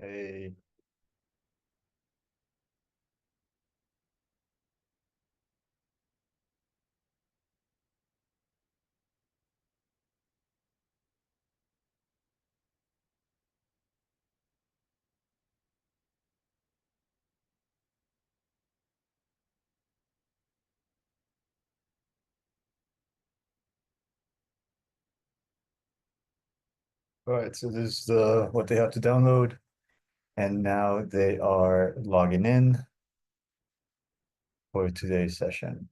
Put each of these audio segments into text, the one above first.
Hey, all right, so this is what they have to download, and now they are logging in for today's session.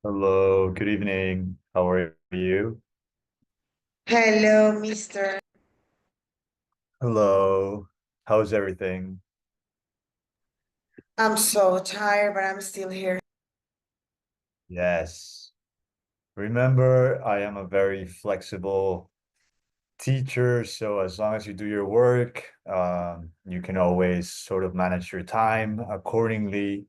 Hello, good evening. How are you? Hello, Mister. Hello, how's everything? I'm so tired, but I'm still here. Yes. Remember, I am a very flexible teacher, so as long as you do your work, you can always sort of manage your time accordingly.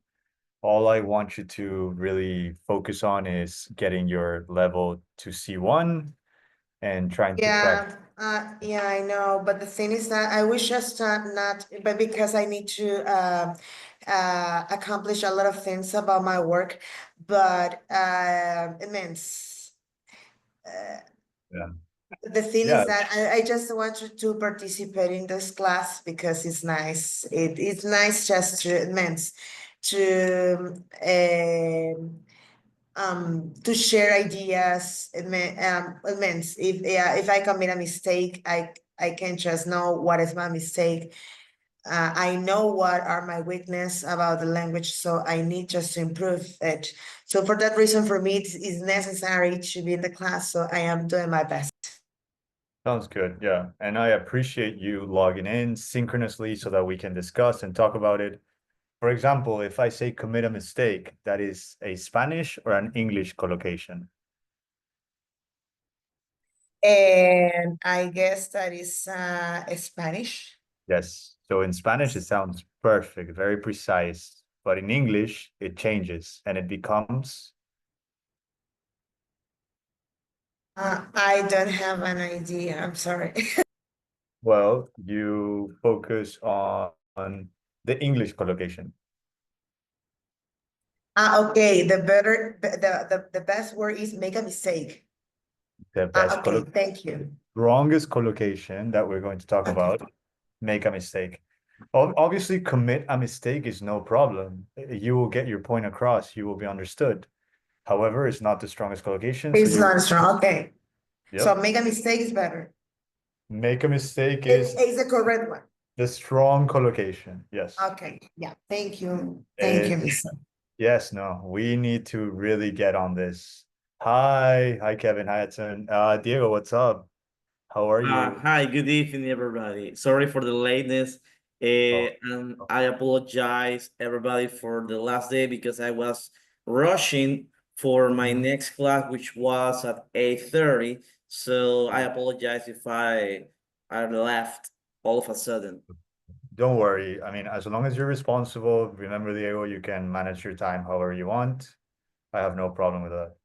All I want you to really focus on is getting your level to C1 and trying to practice. Yeah, I know. But the thing is that I wish just not, but because I need to accomplish a lot of things about my work, but it means Yeah. the thing is Yeah, that I just want you to participate in this class because it's nice. It's nice just to it means to to share ideas. It means if I commit a mistake, I can just know what is my mistake. I know what are my weakness about the language, so I need just to improve it. So for that reason, for me, it is necessary to be in the class. So I am doing my best. sounds good. Yeah. And I appreciate you logging in synchronously so that we can discuss and talk about it. For example, if I say commit a mistake, that is a Spanish or an English collocation. And I guess that is Spanish. Yes. So in Spanish, it sounds perfect, very precise. But in English, it changes and it becomes, I don't have an idea. I'm sorry. well, you focus on the English collocation. Okay. The best word is make a mistake. The best Okay. collocation. Thank you. Strongest collocation that we're going to talk Okay. about, make a mistake. Obviously, commit a mistake is no problem. You will get your point across. You will be understood. However, it's not the strongest collocation. So It's you, not strong. Okay. So yep. make a mistake is better. Make a mistake is It's the correct one. the strong collocation. Yes. Okay. Yeah. Thank you. Thank you, It, Lisa. yes, no, we need to really get on this. Hi, Kevin. Hi, Edson. Diego, what's up? How are you? Hi, good evening, everybody. Sorry for the lateness. Oh, And I apologize, everybody, for the last day because I was rushing for my mhm. next class, which was at 8:30. So I apologize if I left all of a sudden. Don't worry. I mean, as long as you're responsible, remember, Diego, you can manage your time however you want. I have no problem with that.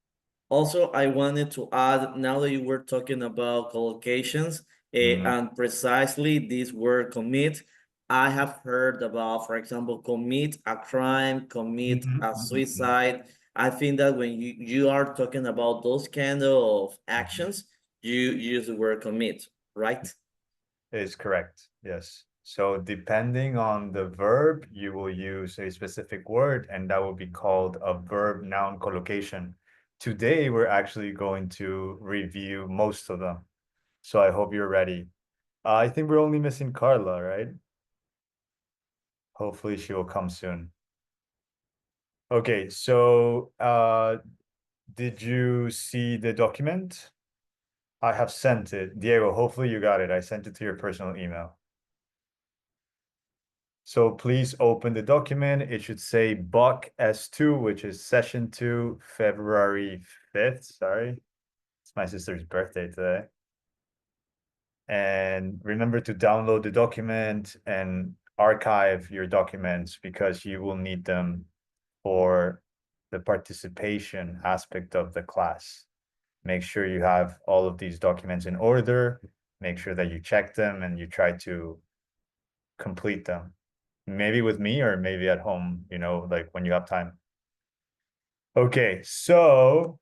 Also, I wanted to add, now that you were talking about collocations, Mhm. and precisely this word commit, I have heard about, for example, commit a crime, commit Mhm, a mhm, mhm, suicide. I think that when you are talking about those kind of mhm. actions, you use the word commit, right? Is correct. Yes. So depending on the verb, you will use a specific word, and that will be called a verb noun collocation. Today, we're actually going to review most of them. So I hope you're ready. I think we're only missing Carla, right? Hopefully she will come soon. Okay, so did you see the document? I have sent it. Diego, hopefully you got it. I sent it to your personal email. So please open the document. It should say Buck S2, which is session 2, February 5th. Sorry. It's my sister's birthday today. And remember to download the document and archive your documents because you will need them for the participation aspect of the class. Make sure you have all of these documents in order. Make sure that you check them and you try to complete them. Maybe with me or maybe at home, like when you have time. Okay, so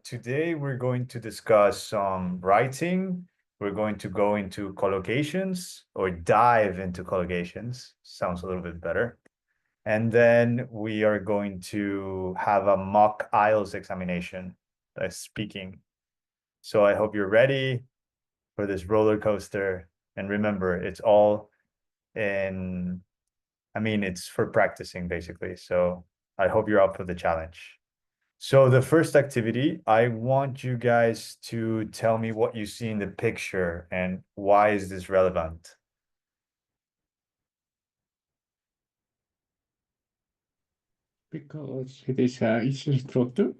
today we're going to discuss some writing. We're going to go into collocations or dive into collocations. Sounds a little bit better. And then we are going to have a mock IELTS examination, speaking. So I hope you're ready for this roller coaster. And remember, it's all it's for practicing basically. So I hope you're up for the challenge. So the first activity, I want you guys to tell me what you see in the picture and why is this relevant? Because it is a easy structure.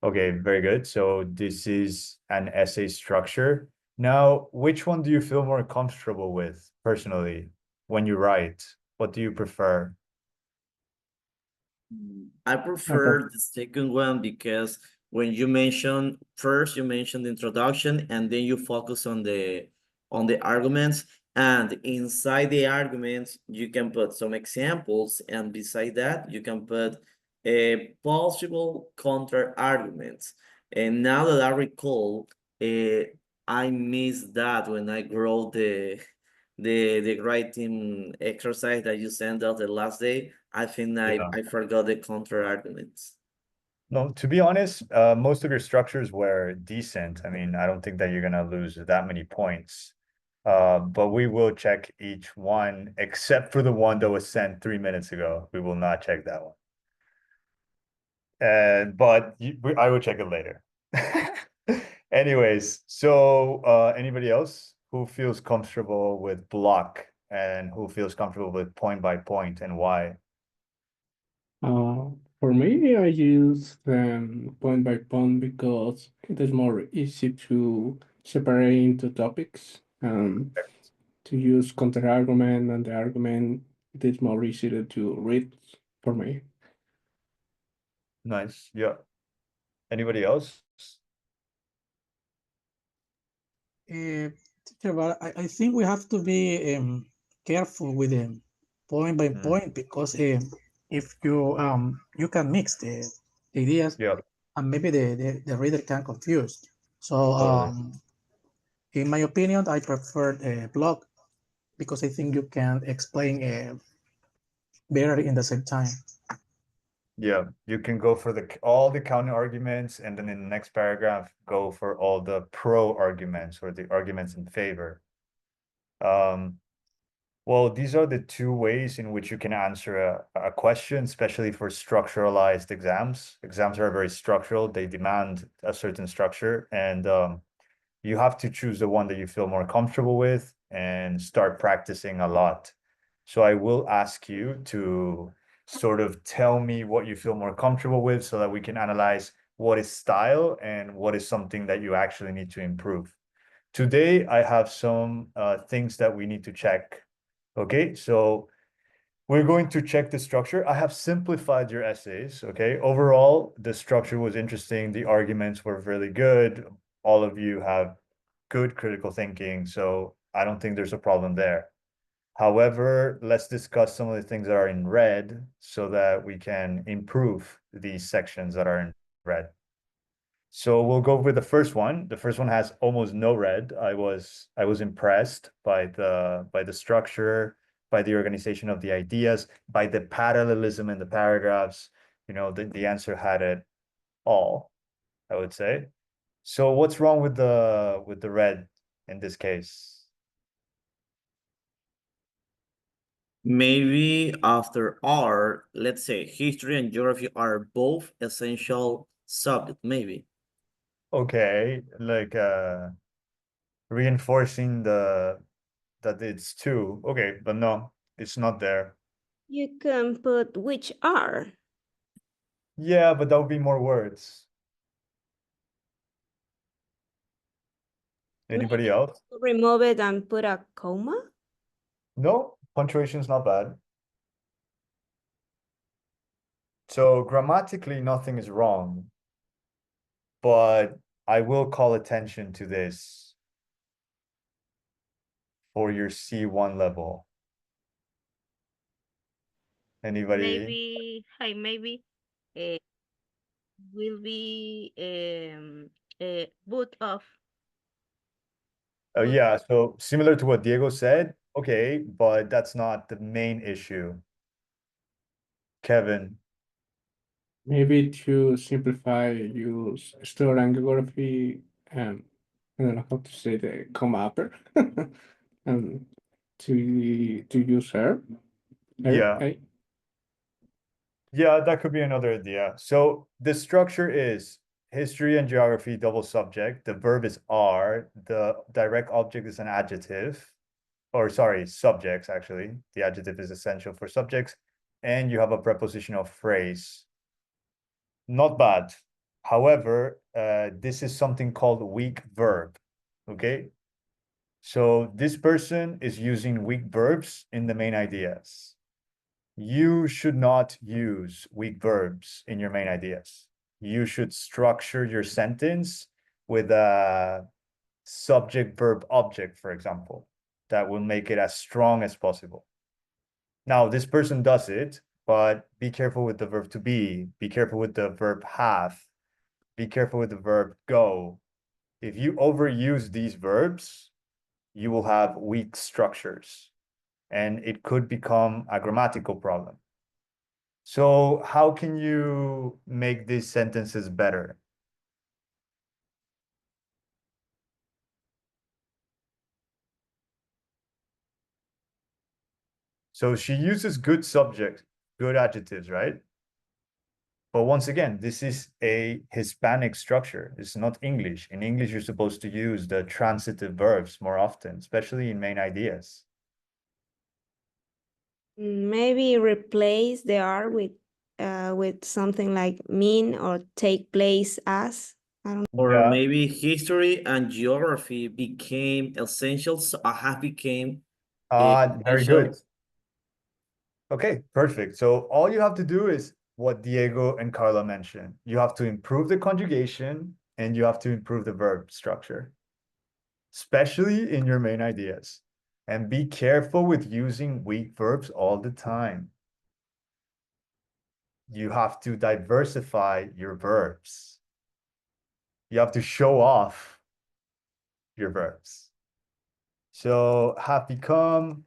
Okay, very good. So this is an essay structure. Now, which one do you feel more comfortable with personally when you write? What do you prefer? I I pref- prefer the second one because when you mention first, you mention the introduction and then you focus on the arguments. And inside the arguments, you can put some examples, and beside that, you can put a possible counter arguments. And now that I recall, I missed that when I wrote the writing exercise that you sent out the last day. I think Yeah. I forgot the counter arguments. No, to be honest, most of your structures were decent. I mean, I don't think that you're gonna lose that many points. But we will check each one except for the one that was sent 3 minutes ago. We will not check that one. But I will check it later. Anyways, so anybody else who feels comfortable with block and who feels comfortable with point by point and why? Uh, for me, I use point by point because it is more easy to separate into topics. To use counter argument and the argument, it is more easy to read for me. Nice. Yeah. Anybody else? Teacher, but I think we have to be careful with the point by point because if you can mix the ideas Yeah, and maybe the reader can confuse. So totally. in my opinion, I prefer a blog because I think you can explain better in the same time. Yeah, you can go for all the counter arguments and then in the next paragraph go for all the pro arguments or the arguments in favor. Well, these are the two ways in which you can answer a question, especially for structuralized exams. Exams are very structural, they demand a certain structure, and you have to choose the one that you feel more comfortable with and start practicing a lot. So I will ask you to sort of tell me what you feel more comfortable with so that we can analyze what is style and what is something that you actually need to improve. Today, I have some things that we need to check. Okay, so we're going to check the structure. I have simplified your essays, okay? Overall, the structure was interesting. The arguments were really good. All of you have good critical thinking, so I don't think there's a problem there. However, let's discuss some of the things that are in red so that we can improve these sections that are in red. So we'll go with the first one. The first one has almost no red. I was impressed by the structure, by the organization of the ideas, by the parallelism in the paragraphs. The answer had it all, I would say. So what's wrong with the red in this case? Maybe after R, let's say history and geography are both essential subject, maybe. Okay, like reinforcing that it's two. Okay, but no, it's not there. You can put which are. Yeah, but that would be more words. Anybody else? Remove it and put a comma? No, punctuation's not bad. So grammatically, nothing is wrong. But I will call attention to this for your C1 level. Anybody? Maybe, hi, maybe uh, will be boot off. Oh, yeah, so similar to what Diego said, okay, but that's not the main issue. Kevin, Maybe to simplify, use store and geography, and I don't know how to say the comma upper, and to use her. yeah. Yeah, that could be another idea. So the structure is history and geography, double subject. The verb is are. The direct object is an adjective. Or sorry, subjects actually. The adjective is essential for subjects. And you have a prepositional phrase. Not bad. However, this is something called weak verb. Okay. So this person is using weak verbs in the main ideas. You should not use weak verbs in your main ideas. You should structure your sentence with a subject, verb, object, for example, that will make it as strong as possible. Now, this person does it, but be careful with the verb to be careful with the verb have, be careful with the verb go. If you overuse these verbs, you will have weak structures and it could become a grammatical problem. So how can you make these sentences better? So she uses good subjects, good adjectives, right? But once again, this is a Hispanic structure. It's not English. In English, you're supposed to use the transitive verbs more often, especially in main ideas. Maybe replace the are with something like mean or take place as. Or Yeah. maybe history and geography became essentials, have became Very good. essential. Okay, perfect. So all you have to do is what Diego and Carla mentioned. You have to improve the conjugation and you have to improve the verb structure, especially in your main ideas. And be careful with using weak verbs all the time. You have to diversify your verbs. You have to show off your verbs. So have become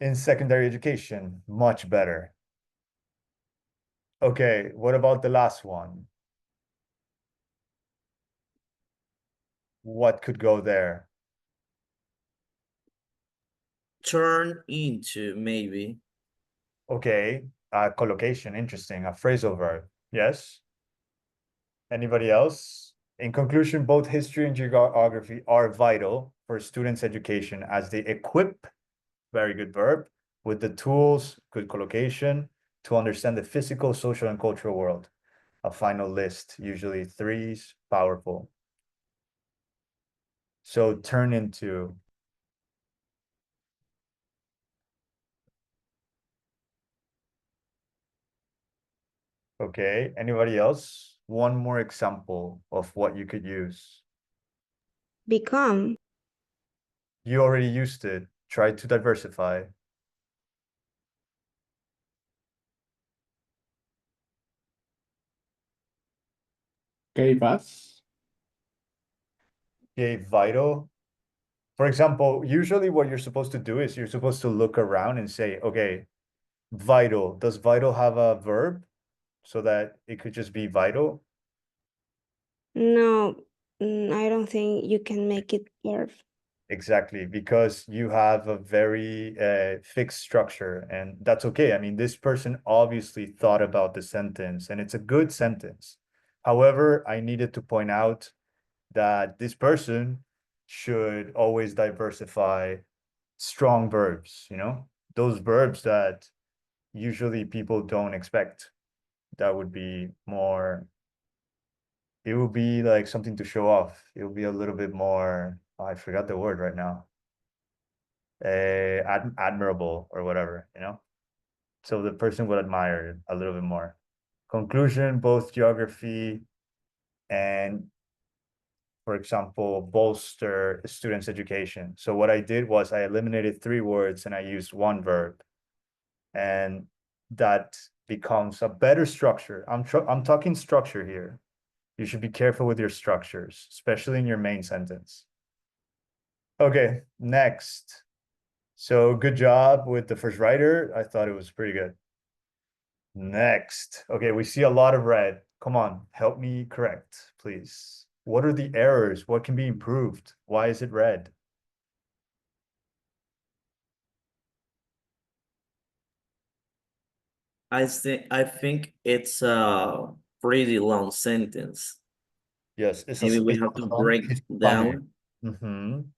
in secondary education much better. Okay, what about the last one? What could go there? Turn into, maybe. Okay, collocation, interesting, a phrasal verb. Yes. Anybody else? In conclusion, both history and geography are vital for students' education as they equip, very good verb, with the tools, good collocation, to understand the physical, social, and cultural world. A final list, usually threes, powerful. So turn into. Okay, anybody else? One more example of what you could use. Become. You already used it. Try to diversify. Gave us. Okay, vital. For example, usually what you're supposed to do is you're supposed to look around and say, okay, vital. Does vital have a verb so that it could just be vital? No, I don't think you can make it verb. Exactly, because you have a very fixed structure, and that's okay. I mean, this person obviously thought about the sentence, and it's a good sentence. However, I needed to point out that this person should always diversify strong verbs, those verbs that usually people don't expect. That would be more it will be like something to show off. It will be a little bit more, oh, I forgot the word right now. Admirable or whatever, you know? So the person would admire it a little bit more. Conclusion, both geography and, for example, bolster students' education. So what I did was I eliminated 3 words and I used 1 verb. And that becomes a better structure. I'm talking structure here. You should be careful with your structures, especially in your main sentence. Okay, next. So good job with the first writer. I thought it was pretty good. Next. Okay, we see a lot of red. Come on, help me correct, please. What are the errors? What can be improved? Why is it red? I think it's a pretty long sentence. Yes, Maybe we have to break it's funny. down.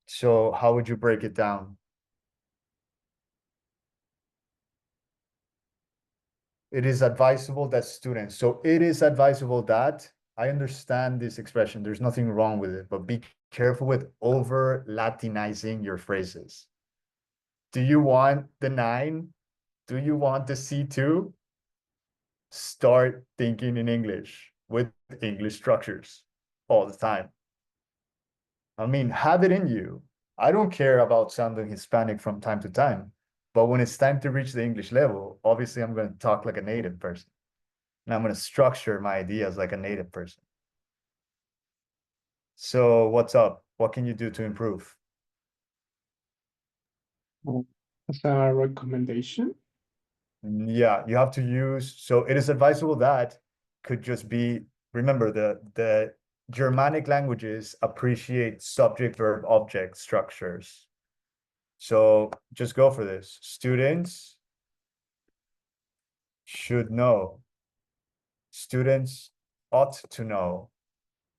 So how would you break it down? It is advisable that students, so it is advisable that, I understand this expression, there's nothing wrong with it, but be careful with over Latinizing your phrases. Do you want the 9? Do you want the C2? Start thinking in English with English structures all the time. I mean, have it in you. I don't care about sounding Hispanic from time to time, but when it's time to reach the English level, obviously I'm going to talk like a native person. And I'm going to structure my ideas like a native person. So what's up? What can you do to improve? As a recommendation, Yeah, you have to use, so it is advisable that could just be, remember the Germanic languages appreciate subject, verb, object structures. So just go for this. Students should know. Students ought to know.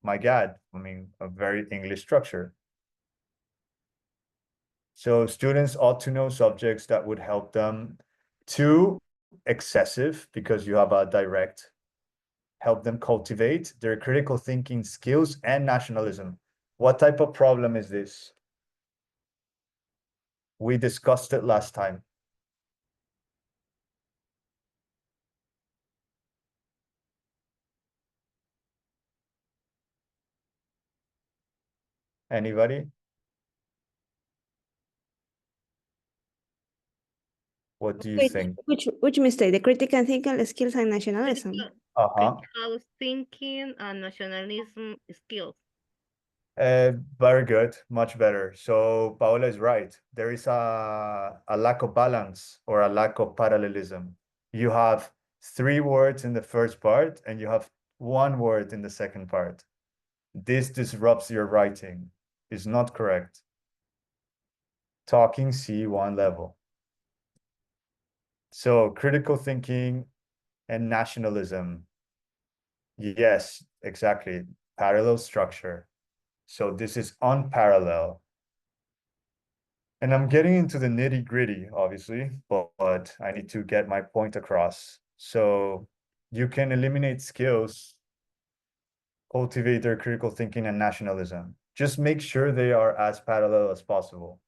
My God, I mean, a very English structure. So students ought to know subjects that would help them. Too excessive, because you have a direct, help them cultivate their critical thinking skills and nationalism. What type of problem is this? We discussed it last time. Anybody? What do you think? Which mistake? The critical thinking skills and nationalism. Uh-huh. Critical thinking and nationalism skills. Very good, much better. So Paola is right. There is a lack of balance or a lack of parallelism. You have 3 words in the first part and you have 1 word in the second part. This disrupts your writing. It's not correct. Talking C1 level. So critical thinking and nationalism. Yes, exactly. Parallel structure. So this is unparalleled. And I'm getting into the nitty gritty, obviously, but I need to get my point across. So you can eliminate skills, cultivate their critical thinking and nationalism. Just make sure they are as parallel as possible.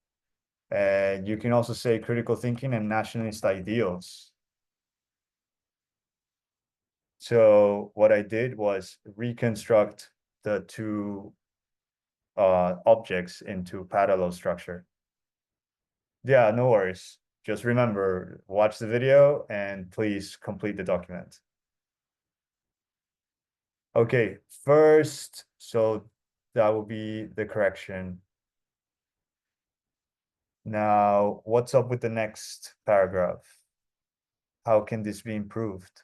And you can also say critical thinking and nationalist ideals. So what I did was reconstruct the 2 objects into parallel structure. Yeah, no worries. Just remember, watch the video and please complete the document. Okay, first, so that will be the correction. Now, what's up with the next paragraph? How can this be improved?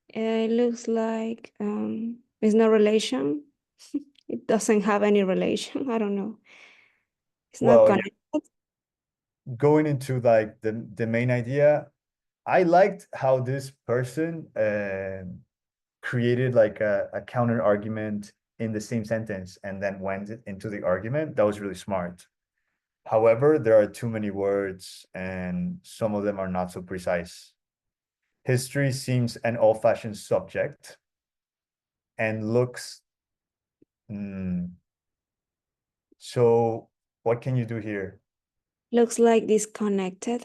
It looks like it's no relation. It doesn't have any relation. I don't know. It's not Well, connected. going into like the main idea, I liked how this person created like a counter argument in the same sentence and then went into the argument. That was really smart. However, there are too many words and some of them are not so precise. History seems an old-fashioned subject and looks. So what can you do here? Looks like disconnected.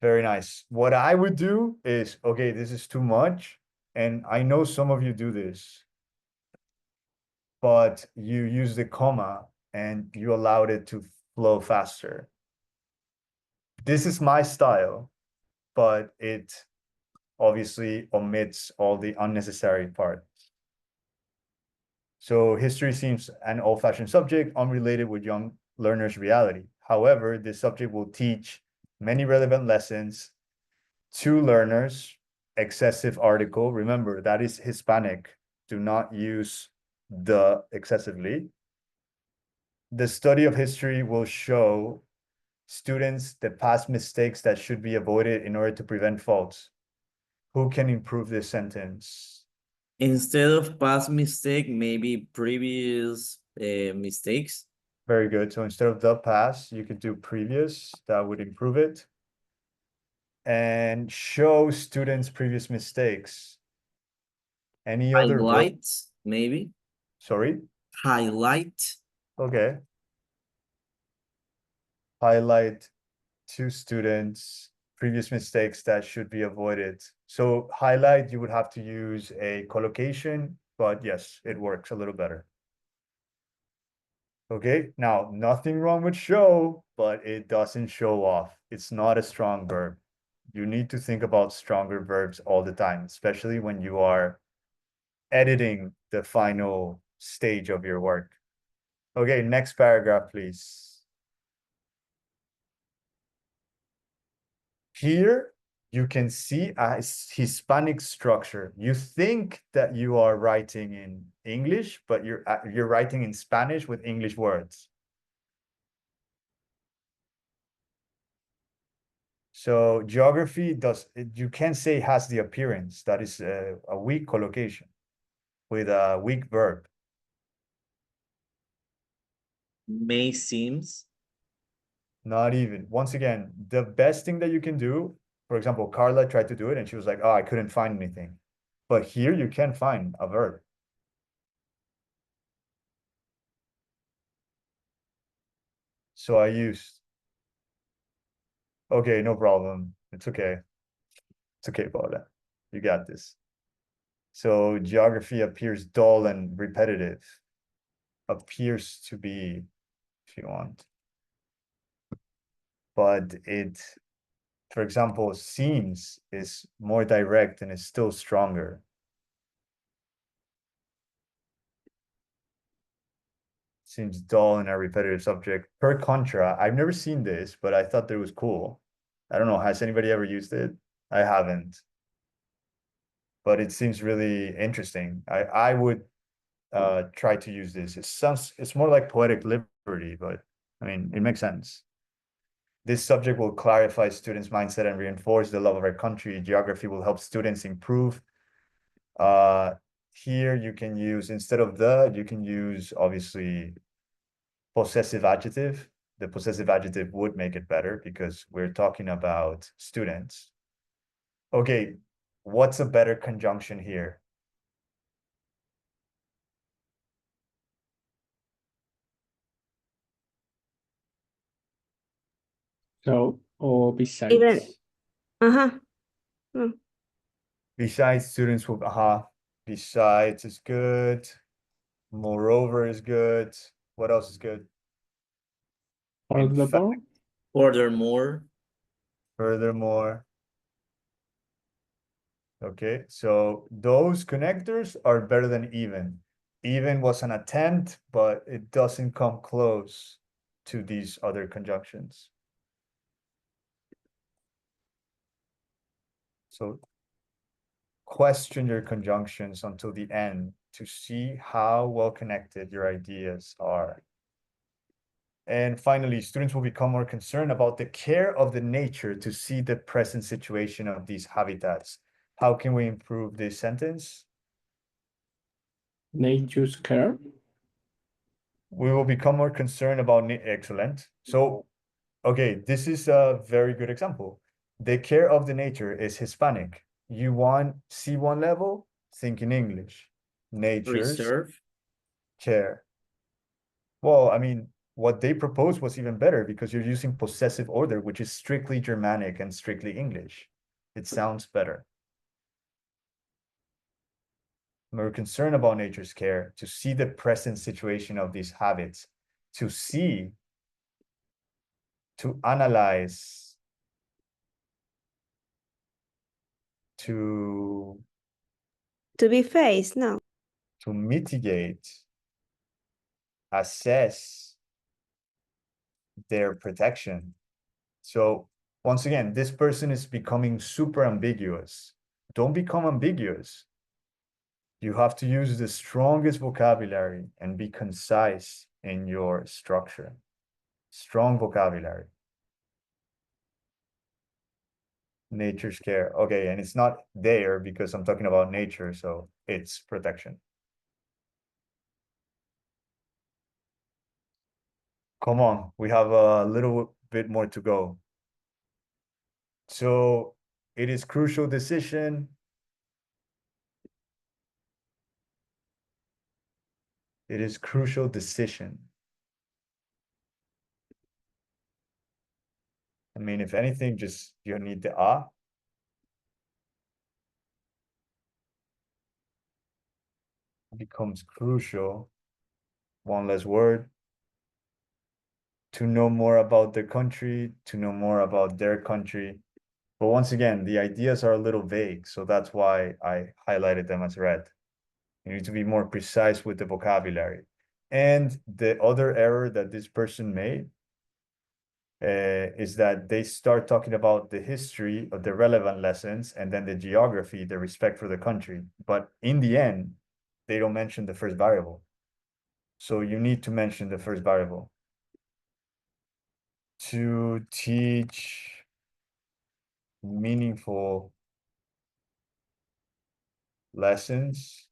Very nice. What I would do is, okay, this is too much. And I know some of you do this, but you use the comma and you allowed it to flow faster. This is my style, but it obviously omits all the unnecessary parts. So history seems an old-fashioned subject unrelated with young learners' reality. However, this subject will teach many relevant lessons to learners. Excessive article, remember, that is Hispanic. Do not use the excessively. The study of history will show students the past mistakes that should be avoided in order to prevent faults. Who can improve this sentence? Instead of past mistake, maybe previous mistakes. Very good. So instead of the past, you could do previous. That would improve it. And show students previous mistakes. Any other verb? Highlight, maybe. Sorry? Highlight. Okay. Highlight to students previous mistakes that should be avoided. So highlight, you would have to use a collocation, but yes, it works a little better. Okay, now nothing wrong with show, but it doesn't show off. It's not a strong verb. You need to think about stronger verbs all the time, especially when you are editing the final stage of your work. Okay, next paragraph, please. Here, you can see a Hispanic structure. You think that you are writing in English, but you're writing in Spanish with English words. So geography you can't say has the appearance. That is a weak collocation with a weak verb. May seems. Not even. Once again, the best thing that you can do, for example, Carla tried to do it and she was like, oh, I couldn't find anything. But here you can find a verb. So I used. Okay, no problem. It's okay. It's okay, Paula. You got this. So geography appears dull and repetitive. Appears to be, if you want. But it, for example, seems is more direct and is still stronger. Seems dull and a repetitive subject. Per contra, I've never seen this, but I thought that it was cool. I don't know, has anybody ever used it? I haven't. But it seems really interesting. I would try to use this. It's more like poetic liberty, but I mean, it makes sense. This subject will clarify students' mindset and reinforce the love of our country. Geography will help students improve. Here you can use, instead of the, you can use obviously possessive adjective. The possessive adjective would make it better because we're talking about students. Okay, what's a better conjunction here? So, or besides. Even, uh-huh. Mm. Besides, students will, besides is good. Moreover is good. What else is good? In fact, Furthermore, Furthermore, furthermore. Okay, so those connectors are better than even. Even was an attempt, but it doesn't come close to these other conjunctions. So question your conjunctions until the end to see how well connected your ideas are. And finally, students will become more concerned about the care of the nature to see the present situation of these habitats. How can we improve this sentence? nature's care. We will become more concerned about excellent. So, okay, this is a very good example. The care of the nature is Hispanic. You want C1 level? Think in English. Nature's Reserve. care. Well, I mean, what they proposed was even better because you're using possessive order, which is strictly Germanic and strictly English. It sounds better. We're concerned about nature's care, to see the present situation of these habits, to see, to analyze, to be faced, no. mitigate, assess their protection. So once again, this person is becoming super ambiguous. Don't become ambiguous. You have to use the strongest vocabulary and be concise in your structure. Strong vocabulary. Nature's care. Okay, and it's not there because I'm talking about nature, so it's protection. Come on, we have a little bit more to go. So it is crucial decision. It is crucial decision. I mean, if anything, just you need the ah. Becomes crucial. One less word. To know more about the country, to know more about their country. But once again, the ideas are a little vague, so that's why I highlighted them as red. You need to be more precise with the vocabulary. And the other error that this person made is that they start talking about the history of the relevant lessons and then the geography, the respect for the country. But in the end, they don't mention the first variable. So you need to mention the first variable. To teach meaningful lessons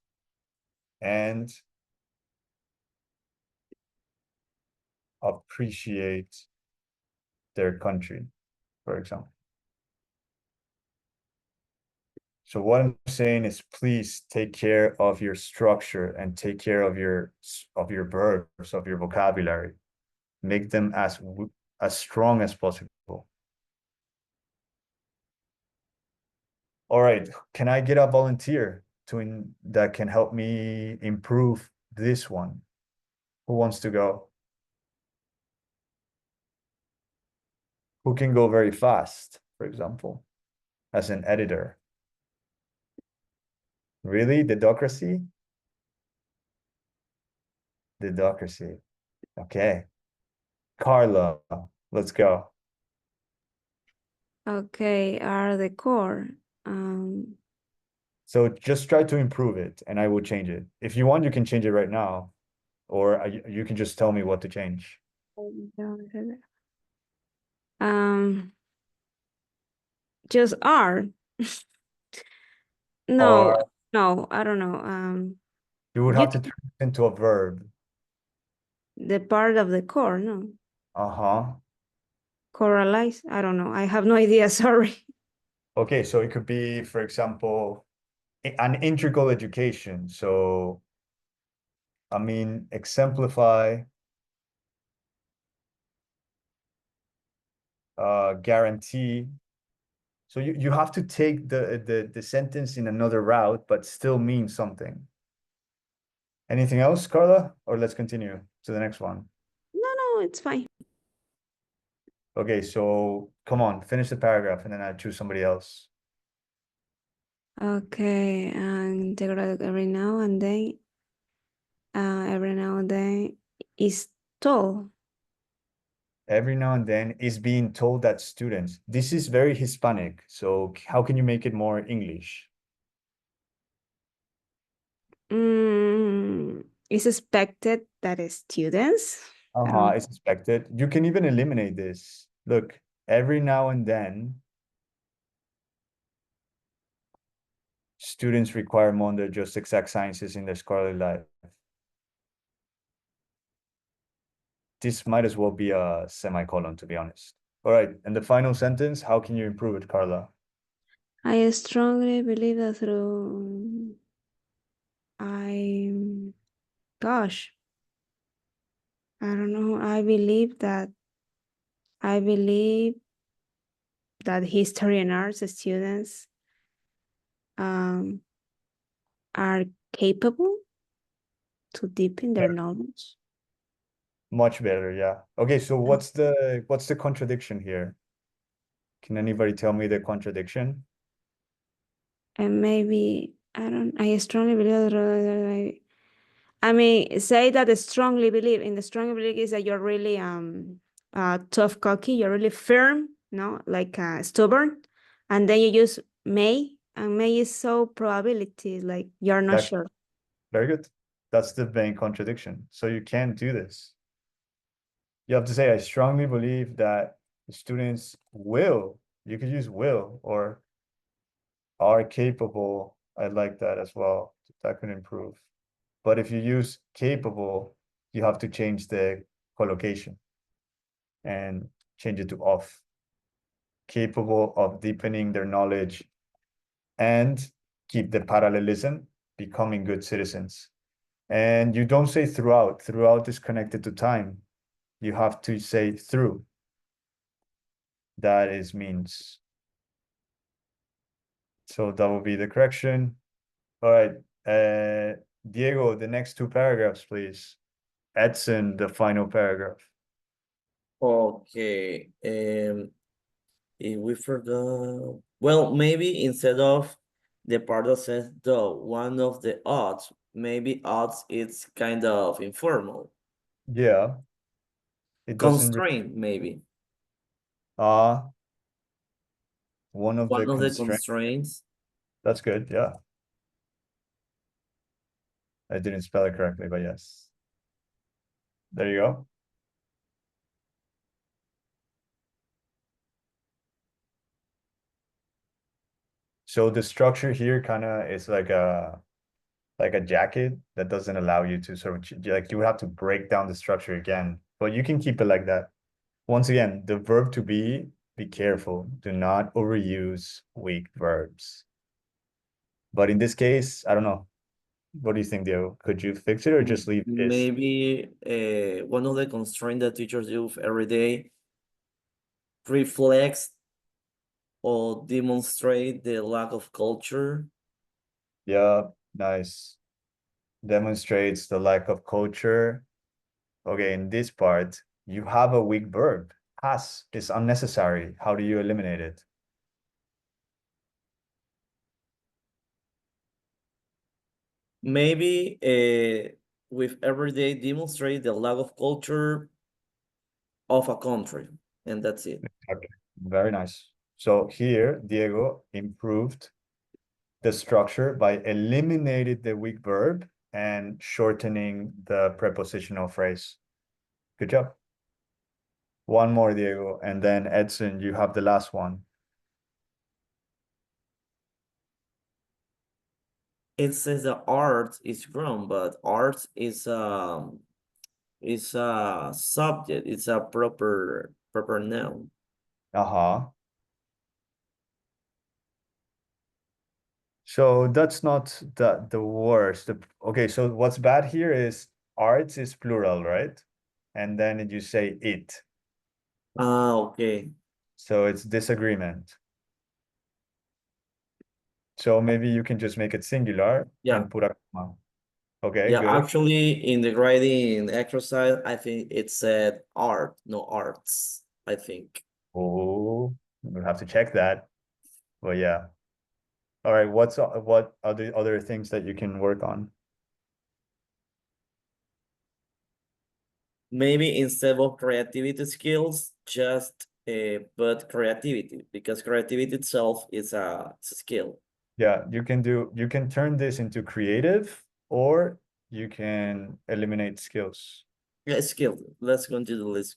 and appreciate their country, for example. So what I'm saying is please take care of your structure and take care of your verbs, of your vocabulary. Make them as strong as possible. All right, can I get a volunteer that can help me improve this one? Who wants to go? Who can go very fast, for example, as an editor? Really? Didocracy? Didocracy. Okay. Carla, let's go. Okay, are the core. So just try to improve it and I will change it. If you want, you can change it right now, or you can just tell me what to change. Just are. No, Or no, I don't know. you would You have to turn it into a verb. the part of the core, no. Uh-huh. Coralize? I don't know. I have no idea, sorry. Okay, so it could be, for example, an integral education. So, I mean, exemplify, guarantee. So you have to take the sentence in another route, but still mean something. Anything else, Carla? Or let's continue to the next one. No, it's fine. Okay, so come on, finish the paragraph and then I choose somebody else. Okay, and every now and then is tall. Every now and then is being told that students, this is very Hispanic. So how can you make it more English? It's expected that students. It's expected. You can even eliminate this. Look, every now and then, students require more than just exact sciences in their scholarly life. this might as well be a semicolon, to be honest. All right, and the final sentence, how can you improve it, Carla? I strongly believe that through I gosh, I don't know. I believe that history and arts students um are capable to deepen their knowledge. Much better, yeah. Okay, so what's the contradiction here? Can anybody tell me the contradiction? And maybe I strongly believe that I mean, say that I strongly believe in the strongly believe is that you're really tough cocky, you're really firm, no, like stubborn, and then you use may, and may is so probability, like you're not That sure. very good. That's the main contradiction. So you can't do this. You have to say, I strongly believe that the students will, you could use will or are capable. I like that as well. That could improve. But if you use capable, you have to change the collocation and change it to off. Capable of deepening their knowledge and keep the parallelism, becoming good citizens. And you don't say throughout. Throughout is connected to time. You have to say through. That is means. So that will be the correction. All right. Diego, the next two paragraphs, please. Edson, the final paragraph. Okay. If we forgot, well, maybe instead of the part that says though, one of the odds, maybe odds it's kind of informal. Yeah. It doesn't. Constraint, maybe. Ah, one of the One of the constraints. constraints. That's good. Yeah. I didn't spell it correctly, but yes. There you go. So the structure here kind of is like a jacket that doesn't allow you to sort of like you would have to break down the structure again, but you can keep it like that. Once again, the verb to be careful. Do not overuse weak verbs. But in this case, I don't know. What do you think, Diego? Could you fix it or just leave is? Maybe one of the constraints that teachers use every day reflects or demonstrate the lack of culture. Yeah, nice. Demonstrates the lack of culture. Okay, in this part, you have a weak verb. Has is unnecessary. How do you eliminate it? Maybe with everyday demonstrate the lack of culture of a country, and that's it. Okay, very nice. So here, Diego improved the structure by eliminating the weak verb and shortening the prepositional phrase. Good job. One more, Diego, and then Edson, you have the last one. It says that art is grown, but art is a subject. It's a proper noun. Uh-huh. So that's not the worst. Okay, so what's bad here is arts is plural, right? And then you say it. Ah, okay. So it's disagreement. So maybe you can just make it singular Yeah. and put a comma. Okay, Yeah, good. actually, in the writing exercise, I think it said art, no arts, I think. Oh, we'll have to check that. Well, yeah. All right, what are the other things that you can work on? Maybe instead of creativity skills, just but creativity, because creativity itself is it's a skill. Yeah, you can turn this into creative or you can eliminate skills. Yeah, skill. Let's go into the list.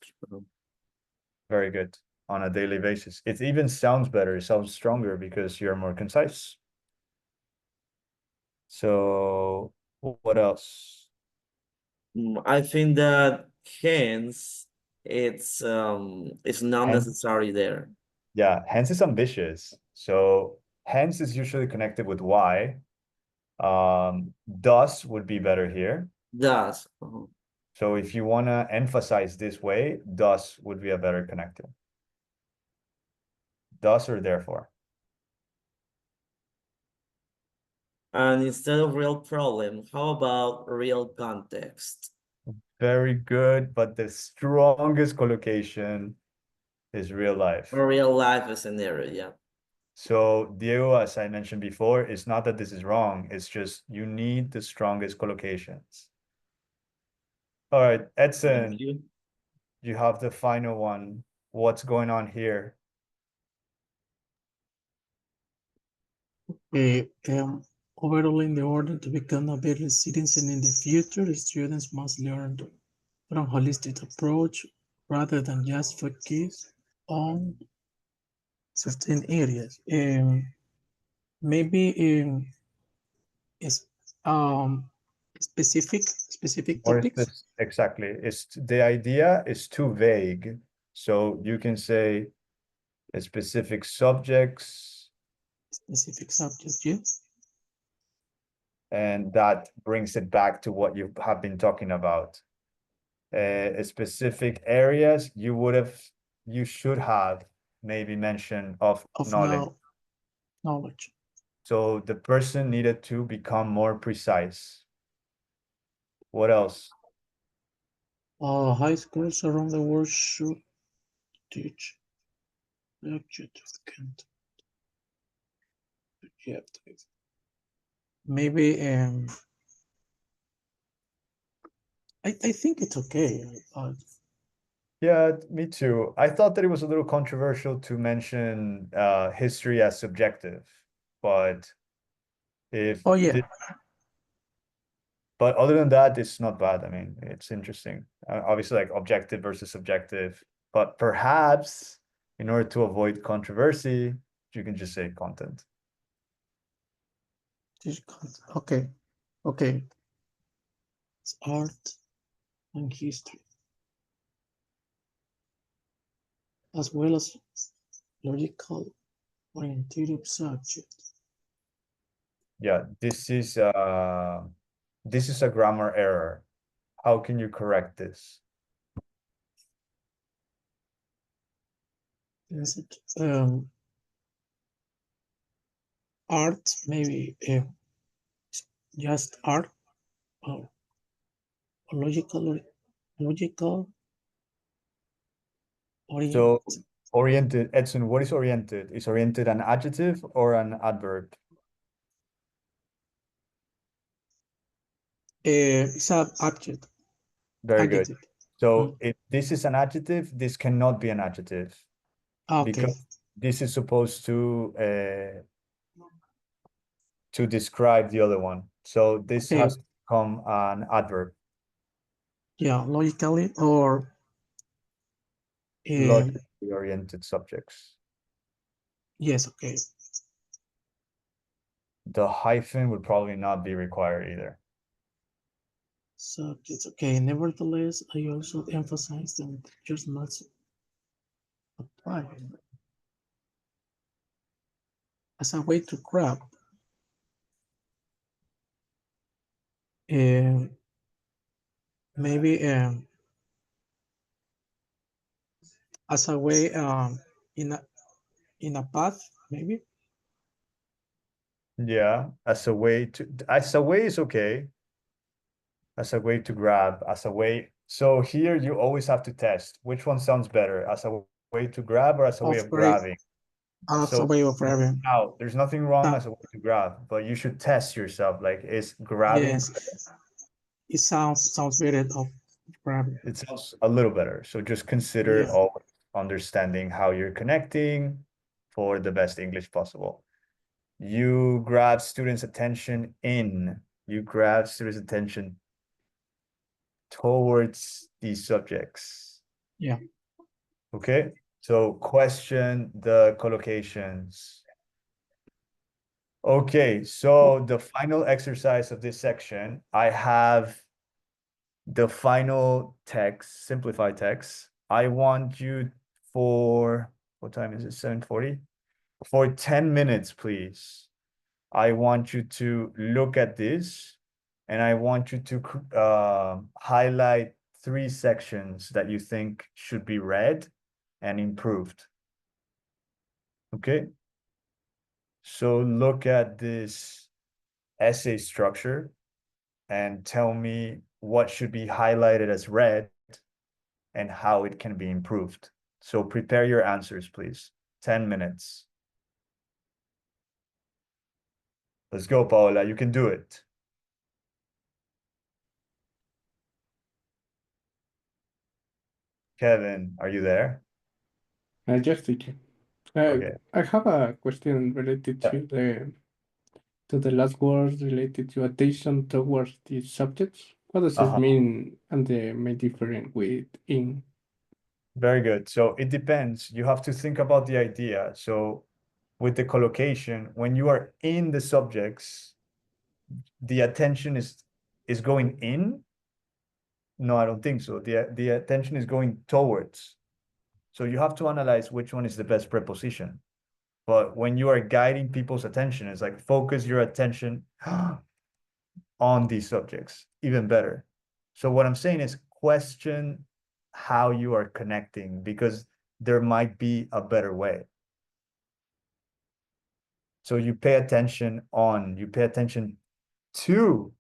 Very good on a daily basis. It even sounds better, it sounds stronger because you're more concise. So what else? I think that hence it's not Hence- necessary there. Yeah, hence is ambitious. So hence is usually connected with why. Thus would be better here. Thus, So if you want to emphasize this way, thus would be a better connector. Thus or therefore. and instead of real problem, how about real context? Very good, but the strongest collocation is real life. Or real life scenario, yeah. So Diego, as I mentioned before, it's not that this is wrong. It's just you need the strongest collocations. All right, Edson, Thank you. you have the final one. What's going on here? Overall, in the order to become a better citizen in the future, students must learn from holistic approach rather than just focus on certain areas. Maybe is specific Or is topics, this exactly? It's the idea is too vague. So you can say a specific subjects, specific subjects. Yes. and that brings it back to what you have been talking about. Specific areas you should have maybe mention of Of knowledge. knowledge. So the person needed to become more precise. What else? High schools around the world should teach objective content. Maybe I think it's okay. Yeah, me too. I thought that it was a little controversial to mention history as subjective, but if Oh yeah, but other than that, it's not bad. I mean, it's interesting. Obviously, like objective versus subjective, but perhaps in order to avoid controversy, you can just say content. okay, okay. It's art and history, as well as logical oriented subject. Yeah, this is a grammar error. How can you correct this? Is it art? Maybe just art or logical So oriented. oriented, Edson, what is oriented? Is oriented an adjective or an adverb? It's an adjective. Very good. Adjective. So if this is an adjective, this cannot be an adjective Okay. because this is supposed to describe the other one. So this Okay. has to become an adverb. Yeah, logically or Logically oriented subjects. yes, okay. The hyphen would probably not be required either. Subjects, okay. Nevertheless, I also emphasize that teachers must apply as a way to grab maybe as a way in a path, maybe. Yeah, as a way is okay. As a way to grab, as a way. So here you always have to test which one sounds better, as a way to grab or as a way of grabbing. As a So way of grabbing. now there's nothing wrong Ah. as a way to grab, but you should test yourself. Like, is grabbing? Yes, it sounds better of grabbing. It sounds a little better. So just consider Yeah. always understanding how you're connecting for the best English possible. You grab students' attention you grab students' attention towards these subjects. Yeah. Okay, so question the collocations. Okay, so the final exercise of this section, I have the final text, simplified text, I want you for, what time is it? 7:40? For 10 minutes, please. I want you to look at this and I want you to highlight 3 sections that you think should be read and improved. Okay? So look at this essay structure and tell me what should be highlighted as read and how it can be improved. So prepare your answers, please. 10 minutes. Let's go, Paola. You can do it. Kevin, are you there? Just thinking. Okay. I have a question related Yeah. to the last words related to attention towards the subjects. What does it Uh-huh. mean and the main difference with in? Very good. So it depends. You have to think about the idea. So with the collocation, when you are in the subjects, the attention is going in. No, I don't think so. The attention is going towards. So you have to analyze which one is the best preposition. But when you are guiding people's attention, it's like focus your attention on these subjects, even better. So what I'm saying is question how you are connecting because there might be a better way. So you pay attention on, you pay attention to,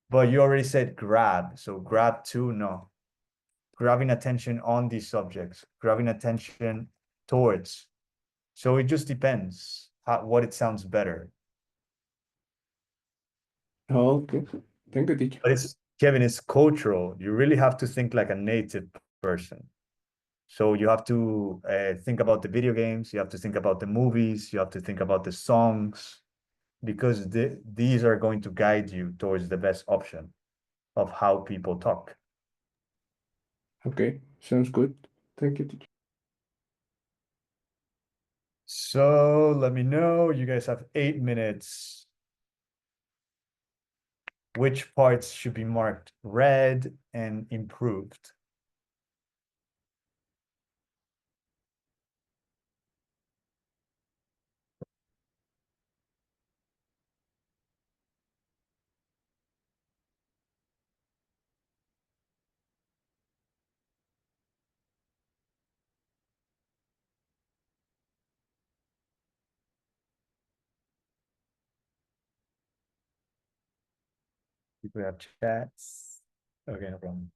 but you already said grab. So grab to, no. Grabbing attention on these subjects, grabbing attention towards. So it just depends what it sounds better. Oh, okay. Thank you, teacher. But it's, Kevin, it's cultural. You really have to think like a native person. So you have to think about the video games, you have to think about the movies, you have to think about the songs, because these are going to guide you towards the best option of how people talk. Okay, sounds good. Thank you, teacher. So let me know. You guys have 8 minutes. Which parts should be marked red and improved? People have chats. Okay, no problem.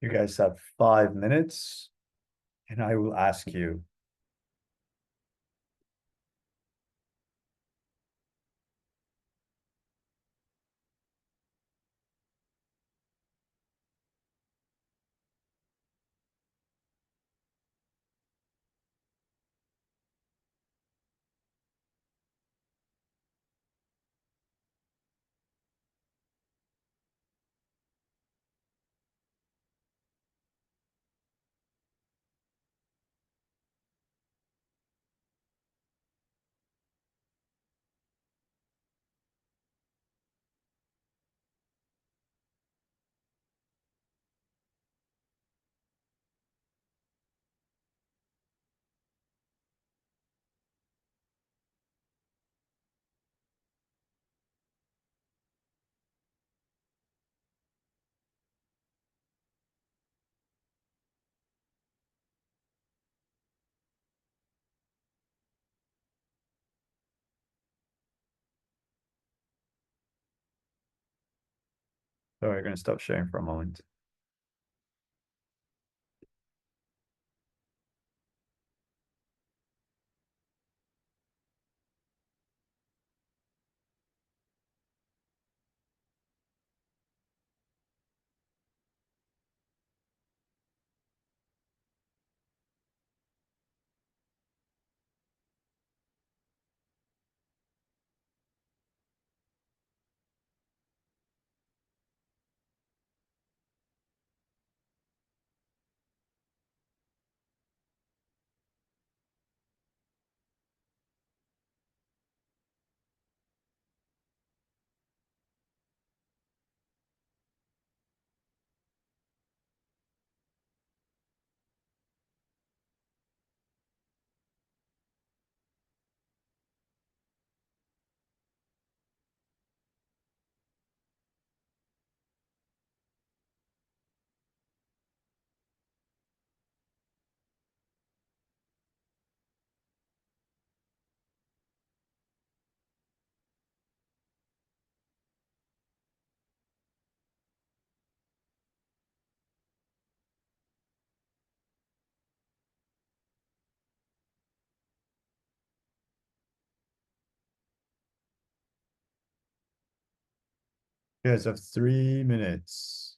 You guys have 5 minutes, and I will ask you. So we're gonna stop sharing for a moment. You guys have 3 minutes.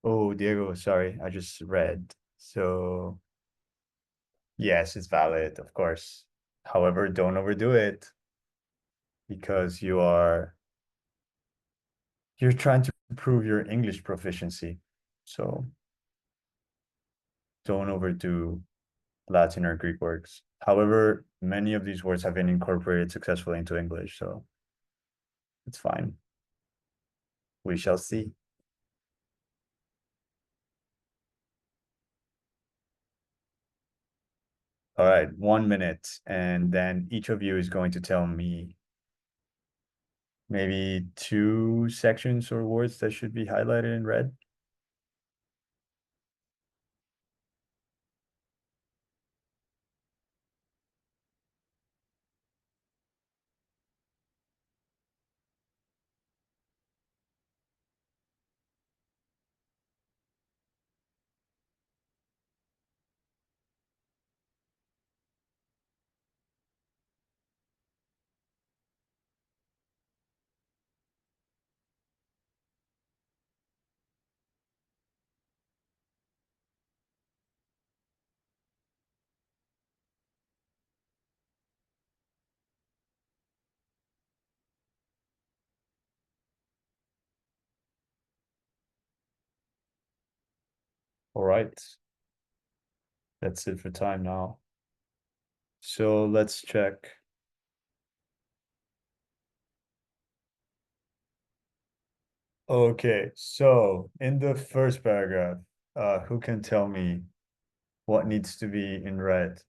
Oh, Diego, sorry, I just read. So yes, it's valid, of course. However, don't overdo it because you're trying to improve your English proficiency. So don't overdo Latin or Greek words. However, many of these words have been incorporated successfully into English, so it's fine. We shall see. All right, 1 minute, and then each of you is going to tell me maybe 2 sections or words that should be highlighted in red. All right. That's it for time now. So let's check. Okay, so in the first paragraph, who can tell me what needs to be in red?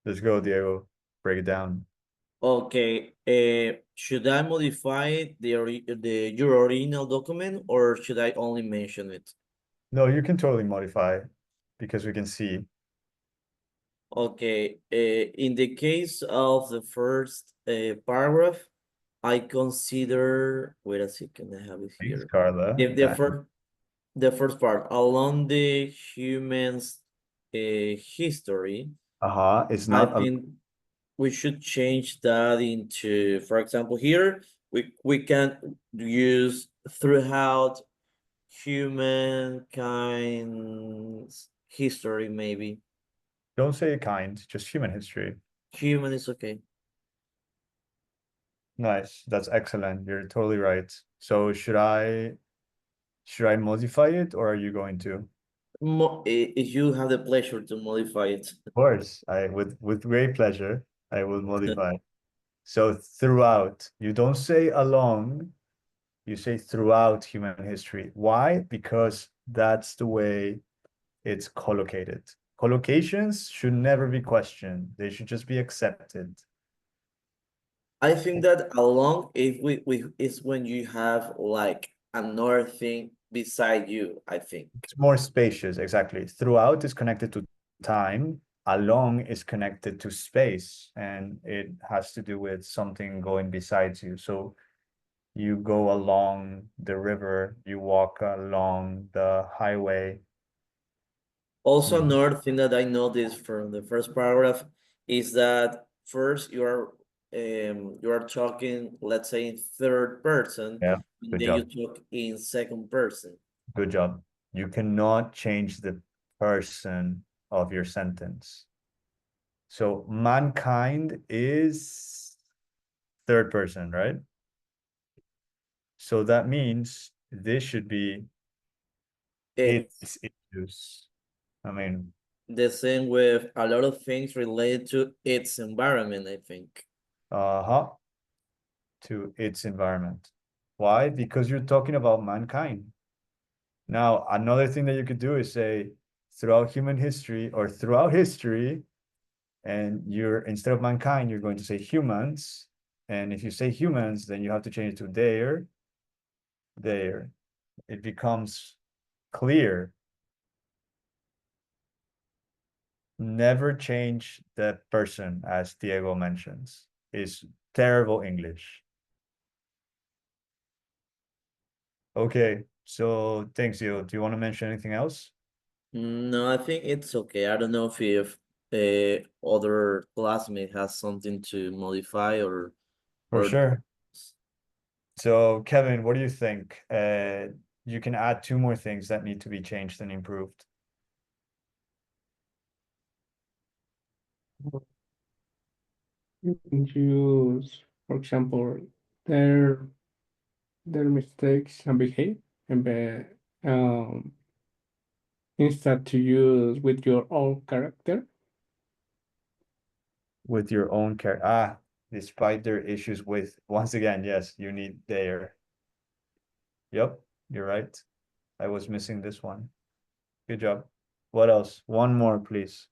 Let's go, Diego. Break it down. Okay, should I modify your original document or should I only mention it? No, you can totally modify because we can see. Okay, in the case of the first paragraph, I consider, wait a second, I have it Thanks, here. Carla. If the first part, along the humans' history, It's I not a, think we should change that into, for example, here we can use throughout humankind's history, maybe. don't say kind, just human history. Human is okay. Nice. That's excellent. You're totally right. So should I modify it or are you going to? If you have the pleasure to modify it. Of course, I with great pleasure, I will modify. So throughout, you don't say along, you say throughout human history. Why? Because that's the way it's collocated. Collocations should never be questioned. They should just be accepted. I think that along if we is when you have like another thing beside you, I think. It's more spacious, exactly. Throughout is connected to time. Along is connected to space, and it has to do with something going besides you. So you go along the river, you walk along the highway. Also, You, another thing that I noticed from the first paragraph is that first you are talking, let's say, in third person, yeah, and good then you job. talk in second person. Good job. You cannot change the person of your sentence. So mankind is third person, right? So that means this should be It's its issues. I mean, the same with a lot of things related to its environment, I think. uh-huh, to its environment. Why? Because you're talking about mankind. Now, another thing that you could do is say throughout human history or throughout history, and you're instead of mankind, you're going to say humans. And if you say humans, then you have to change it to there. It becomes clear. Never change the person, as Diego mentions. Is terrible English. Okay, so thanks, Diego. Do you want to mention anything else? No, I think it's okay. I don't know if other classmate has something to modify For or sure. So, Kevin, what do you think? You can add two more things that need to be changed and improved. You can use, for example, their their mistakes and behave and instead to use with your own character. With your own care. Despite their issues with, once again, yes, you need their. Yep, you're right. I was missing this one. Good job. What else? One more, please.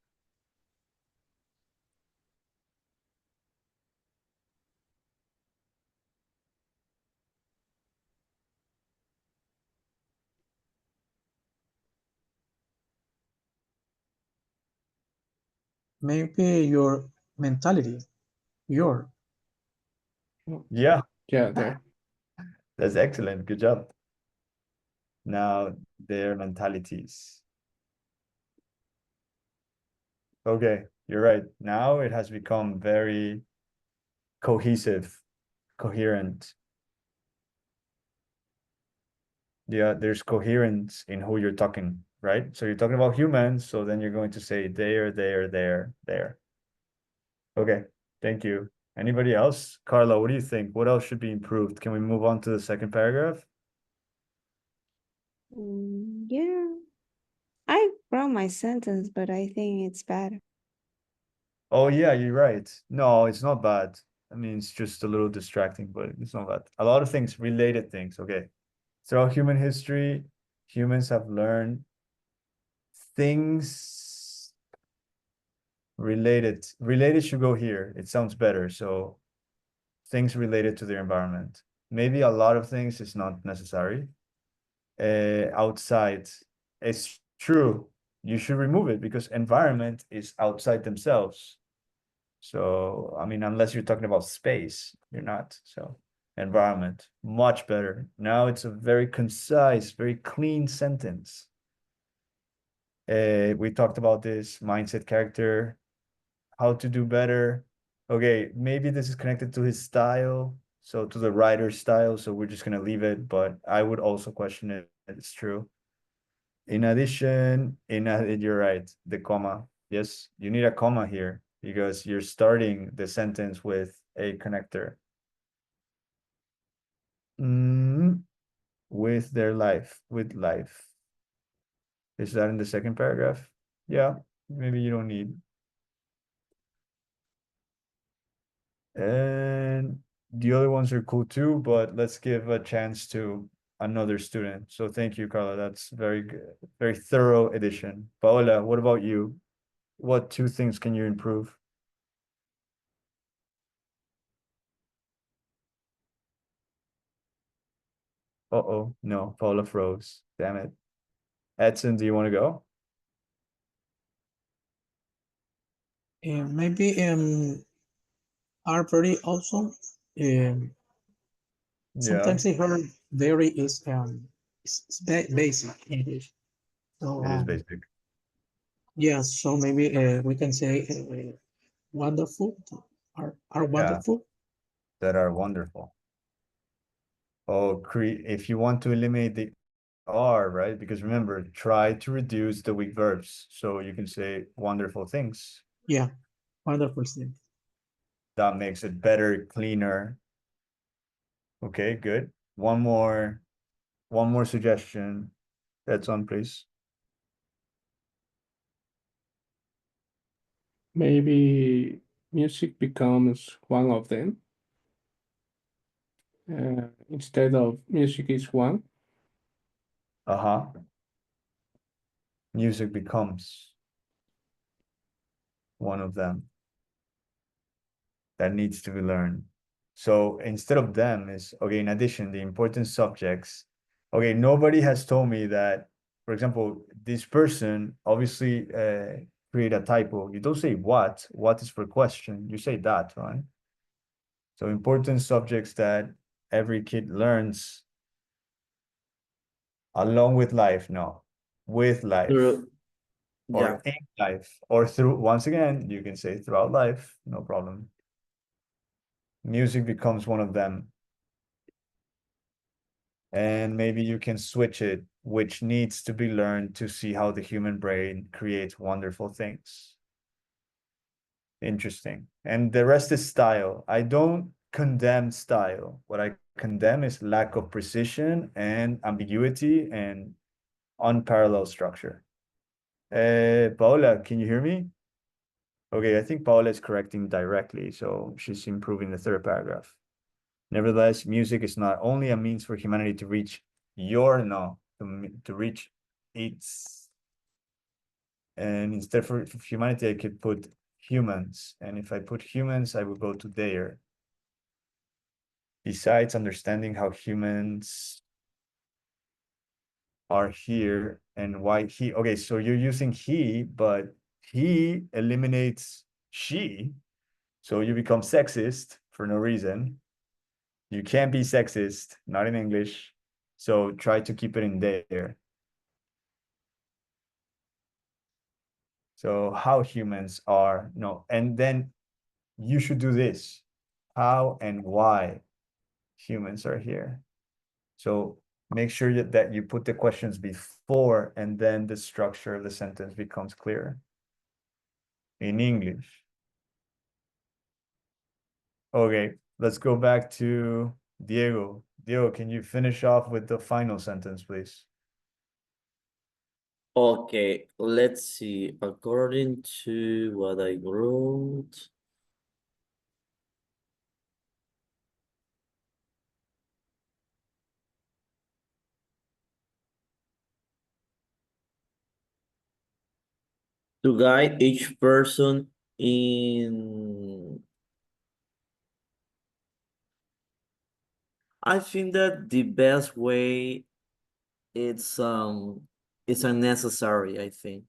Maybe your mentality, your. Yeah, Yeah, there. that's excellent. Good job. Now, their mentalities. Okay, you're right. Now it has become very cohesive, coherent. Yeah, there's coherence in who you're talking, right? So you're talking about humans, so then you're going to say there. Okay, thank you. Anybody else? Carla, what do you think? What else should be improved? Can we move on to the second paragraph? Yeah, I wrote my sentence, but I think it's better. Oh yeah, you're right. No, it's not bad. I mean, it's just a little distracting, but it's not that. A lot of things, related things. Okay. Throughout human history, humans have learned things related. Related should go here. It sounds better. So things related to their environment. Maybe a lot of things is not necessary. Outside, it's true. You should remove it because environment is outside themselves. So, I mean, unless you're talking about space, you're not. So, environment, much better. Now it's a very concise, very clean sentence. We talked about this mindset, character, how to do better. Okay, maybe this is connected to his style, so to the writer's style, so we're just gonna leave it, but I would also question it. It's true. In addition, you're right, the comma. Yes, you need a comma here because you're starting the sentence with a connector. With their life, with life. Is that in the second paragraph? Yeah, maybe you don't need. And the other ones are cool too, but let's give a chance to another student. So thank you, Carla. That's very good, very thorough edition. Paola, what about you? What two things can you improve? Uh-oh, no, Paola froze. Damn it. Edson, do you want to go? Maybe are very awesome. Um, Yeah, Sometimes I heard very is basic English. So it is basic. yeah, so maybe we can say wonderful are Yeah, wonderful. that are wonderful. Oh, if you want to eliminate the are, right? Because remember, try to reduce the weak verbs. So you can say wonderful things. Yeah, wonderful thing. That makes it better, cleaner. Okay, good. One more suggestion. That's on, please. Maybe music becomes one of them. Instead of music is one. Uh-huh. Music becomes one of them that needs to be learned. So instead of them is, okay, in addition, the important subjects. Okay, nobody has told me that, for example, this person obviously create a typo. You don't say what is for question, you say that, right? So important subjects that every kid learns along with life, no, with life Through, yeah. or in life or through, once again, you can say throughout life, no problem. Music becomes one of them. And maybe you can switch it, which needs to be learned to see how the human brain creates wonderful things. Interesting. And the rest is style. I don't condemn style. What I condemn is lack of precision and ambiguity and unparalleled structure. Paola, can you hear me? Okay, I think Paola is correcting directly, so she's improving the third paragraph. Nevertheless, music is not only a means for humanity to reach to reach its, and instead for humanity, I could put humans. And if I put humans, I would go to there. Besides understanding how humans are here and why okay, so you're using he, but he eliminates she. So you become sexist for no reason. You can't be sexist, not in English. So try to keep it in there. So how humans are, no, and then you should do this. How and why humans are here. So make sure that you put the questions before and then the structure of the sentence becomes clear in English. Okay, let's go back to Diego. Diego, can you finish off with the final sentence, please? Okay, let's see. According to what I wrote. To guide each person in, I think that the best way it's unnecessary, I think.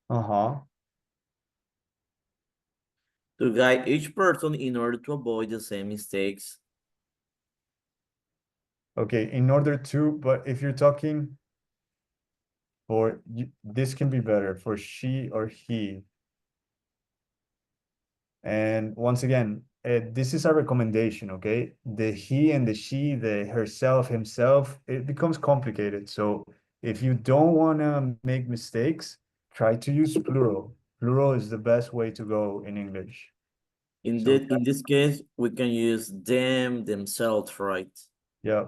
Uh-huh. To guide each person in order to avoid the same mistakes. Okay, in order to, but if you're talking for you, this can be better for she or he. And once again, this is a recommendation, okay? The he and the she, the herself, himself, it becomes complicated. So if you don't want to make mistakes, try to use plural. Plural is the best way to go in English. So In this case, we can use them, themselves, right? yeah,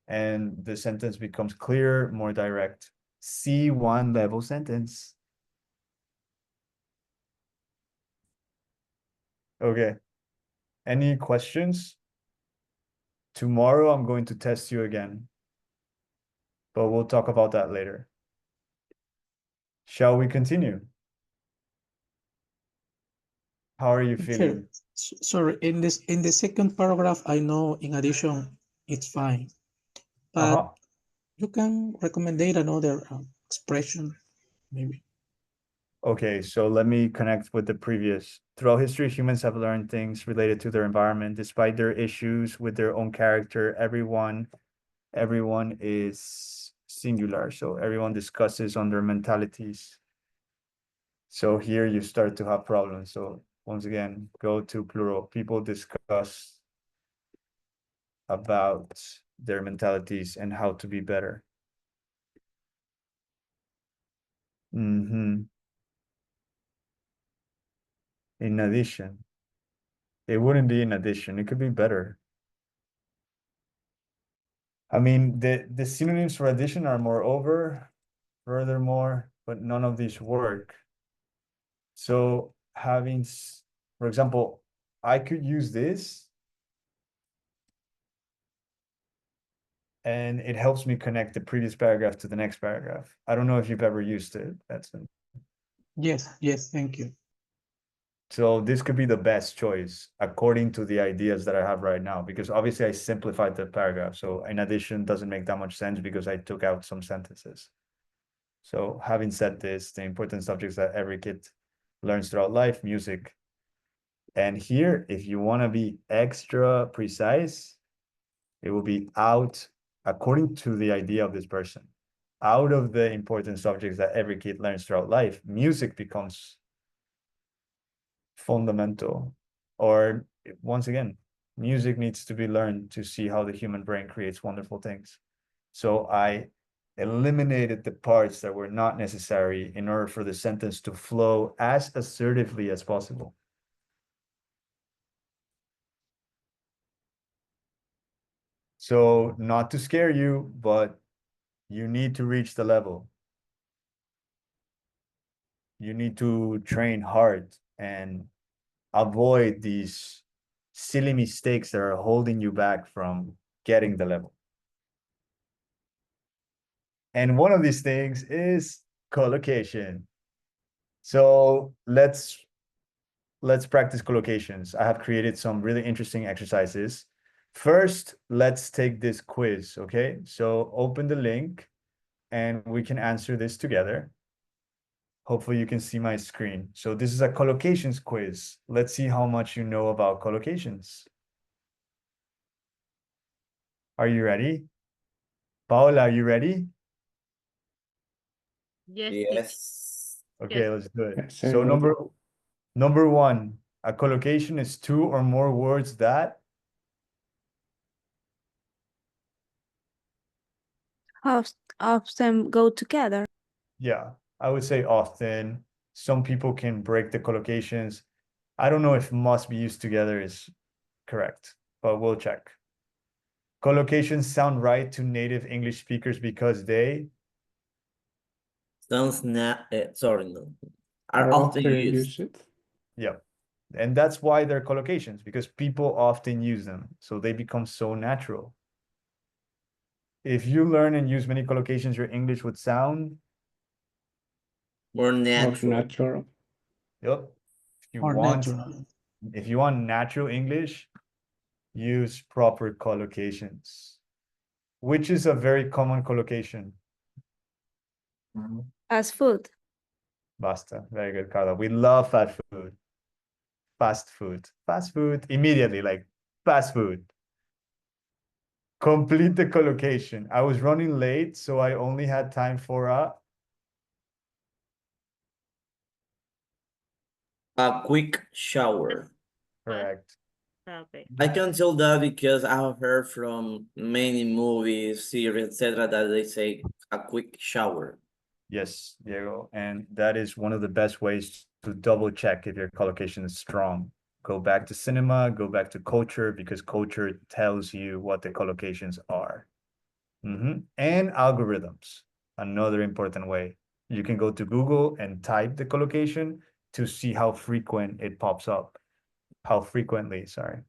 and the sentence becomes clearer, more direct. C1 level sentence. Okay. Any questions? Tomorrow I'm going to test you again, but we'll talk about that later. Shall we continue? How are you Okay. feeling? Sorry, in the second paragraph, I know in addition, it's fine, but Uh-huh. you can recommend another expression, maybe. Okay, so let me connect with the previous. Throughout history, humans have learned things related to their environment. Despite their issues with their own character, everyone is singular. So everyone discusses on their mentalities. So here you start to have problems. So once again, go to plural. People discuss about their mentalities and how to be better. In addition, it wouldn't be in addition. It could be better. I mean, the synonyms for addition are moreover, furthermore, but none of these work. So having, for example, I could use this and it helps me connect the previous paragraph to the next paragraph. I don't know if you've ever used it. Yes, thank you. So this could be the best choice according to the ideas that I have right now, because obviously I simplified the paragraph. So in addition, doesn't make that much sense because I took out some sentences. So having said this, the important subjects that every kid learns throughout life, music. And here, if you want to be extra precise, it will be out according to the idea of this person. Out of the important subjects that every kid learns throughout life, music becomes fundamental. Or once again, music needs to be learned to see how the human brain creates wonderful things. So I eliminated the parts that were not necessary in order for the sentence to flow as assertively as possible. So not to scare you, but you need to reach the level. You need to train hard and avoid these silly mistakes that are holding you back from getting the level. And one of these things is collocation. So let's practice collocations. I have created some really interesting exercises. First, let's take this quiz, okay? So open the link and we can answer this together. Hopefully you can see my screen. So this is a collocations quiz. Let's see how much you know about collocations. Are you ready? Paola, are you ready? Yes, teacher. Yes. Okay, Yes. let's do it. Yes, So I'm ready. number one, a collocation is two or more words that Often go together. yeah, I would say often. Some people can break the collocations. I don't know if must be used together is correct, but we'll check. Collocations sound right to native English speakers because they, Sounds not, sorry, no. Are Are often often used. used. yeah. And that's why they're collocations, because people often use them. So they become so natural. If you learn and use many collocations, your English would sound More More natural. natural. Yep. If More natural. you want natural English, use proper collocations. Which is a very common collocation? Fast food. Basta. Very good, Carla. We love fast food. Fast food. Fast food immediately, like fast food. Complete the collocation. I was running late, so I only had time for A quick shower. correct. Okay. I can tell that because I have heard from many movies, series, etc., that they say a quick shower. Yes, Diego. And that is one of the best ways to double check if your collocation is strong. Go back to cinema, go back to culture, because culture tells you what the collocations are. And algorithms, another important way. You can go to Google and type the collocation to see how frequent it pops up. How frequently, sorry.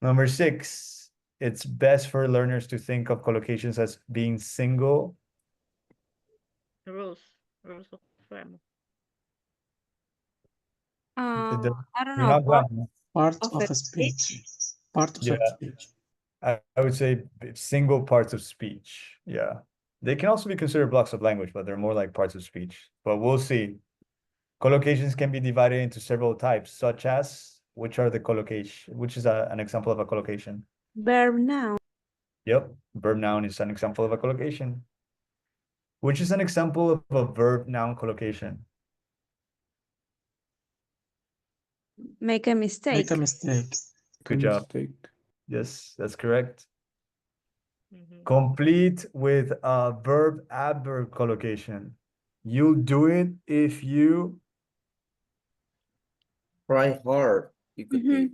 Number 6, it's best for learners to think of collocations as being single. Rules. Rules of grammar. I don't You're know, not part grammar. Part of of a a speech. speech. Part of Yeah. a speech. I would say single parts of speech. Yeah. They can also be considered blocks of language, but they're more like parts of speech. But we'll see. Collocations can be divided into several types, such as which are the collocation, which is an example of a collocation. Verb noun. Yep, verb noun is an example of a collocation. Which is an example of a verb noun collocation. Make a mistake. Make a mistake. Good job. Mistake. Yes, that's correct. Mhm. Complete with a verb adverb collocation. You'll do it if you Try hard, it could be.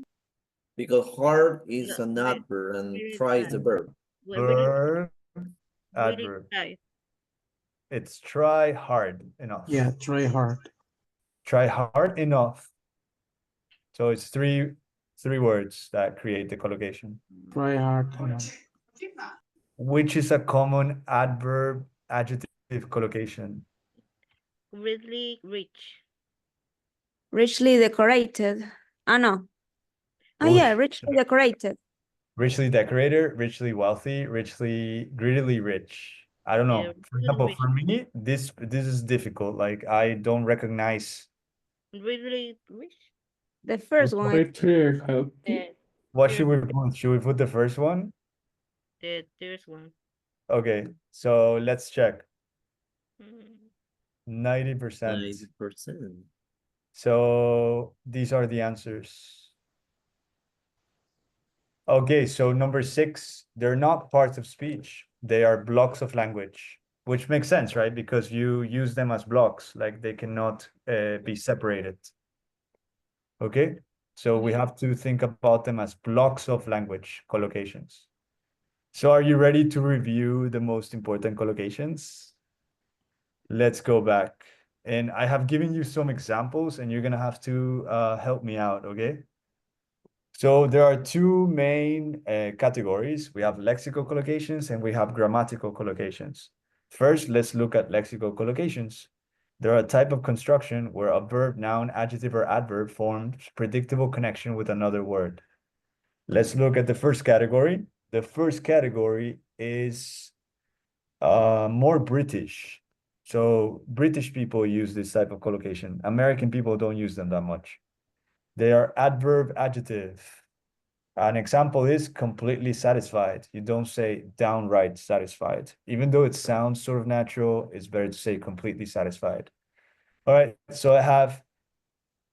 Because hard is No, an we adverb and really try is try. the verb. We really, verb really adverb. try. It's try hard enough. Yeah, try hard. Try hard enough. So it's three words that create the collocation. Try hard enough. Which is a common adverb adjective collocation. Really rich. Richly decorated. No. Yeah, Oof. richly decorated. Richly decorated, richly wealthy, richly greedily rich. I don't Yeah, know. For really example, rich. for me, this is difficult. Like I don't recognize. Really rich. The first one. Pretty healthy. What There's should we put? Should we put the first one? there's one. Okay, so let's check. Mm. 90%. 90%. So these are the answers. Okay, so number 6, they're not parts of speech. They are blocks of language, which makes sense, right? Because you use them as blocks, like they cannot be separated. Okay, so we have to think about them as blocks of language collocations. So are you ready to review the most important collocations? Let's go back. And I have given you some examples and you're gonna have to help me out, okay? So there are two main categories. We have lexical collocations and we have grammatical collocations. First, let's look at lexical collocations. They're a type of construction where a verb, noun, adjective, or adverb forms predictable connection with another word. Let's look at the first category. The first category is more British. So British people use this type of collocation. American people don't use them that much. They are adverb, adjective. An example is completely satisfied. You don't say downright satisfied. Even though it sounds sort of natural, it's better to say completely satisfied. All right, so I have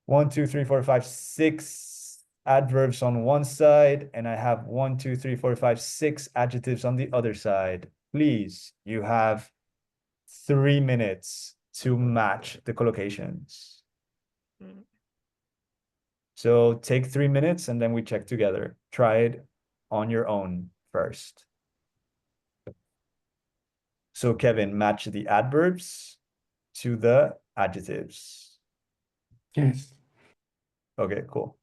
1, 2, 3, 4, 5, 6 adverbs on one side, and I have 1, 2, 3, 4, 5, 6 adjectives on the other side. Please, you have 3 minutes to match the collocations. Mm. So take 3 minutes and then we check together. Try it on your own first. So Kevin, match the adverbs to the adjectives. Yes. Okay, cool.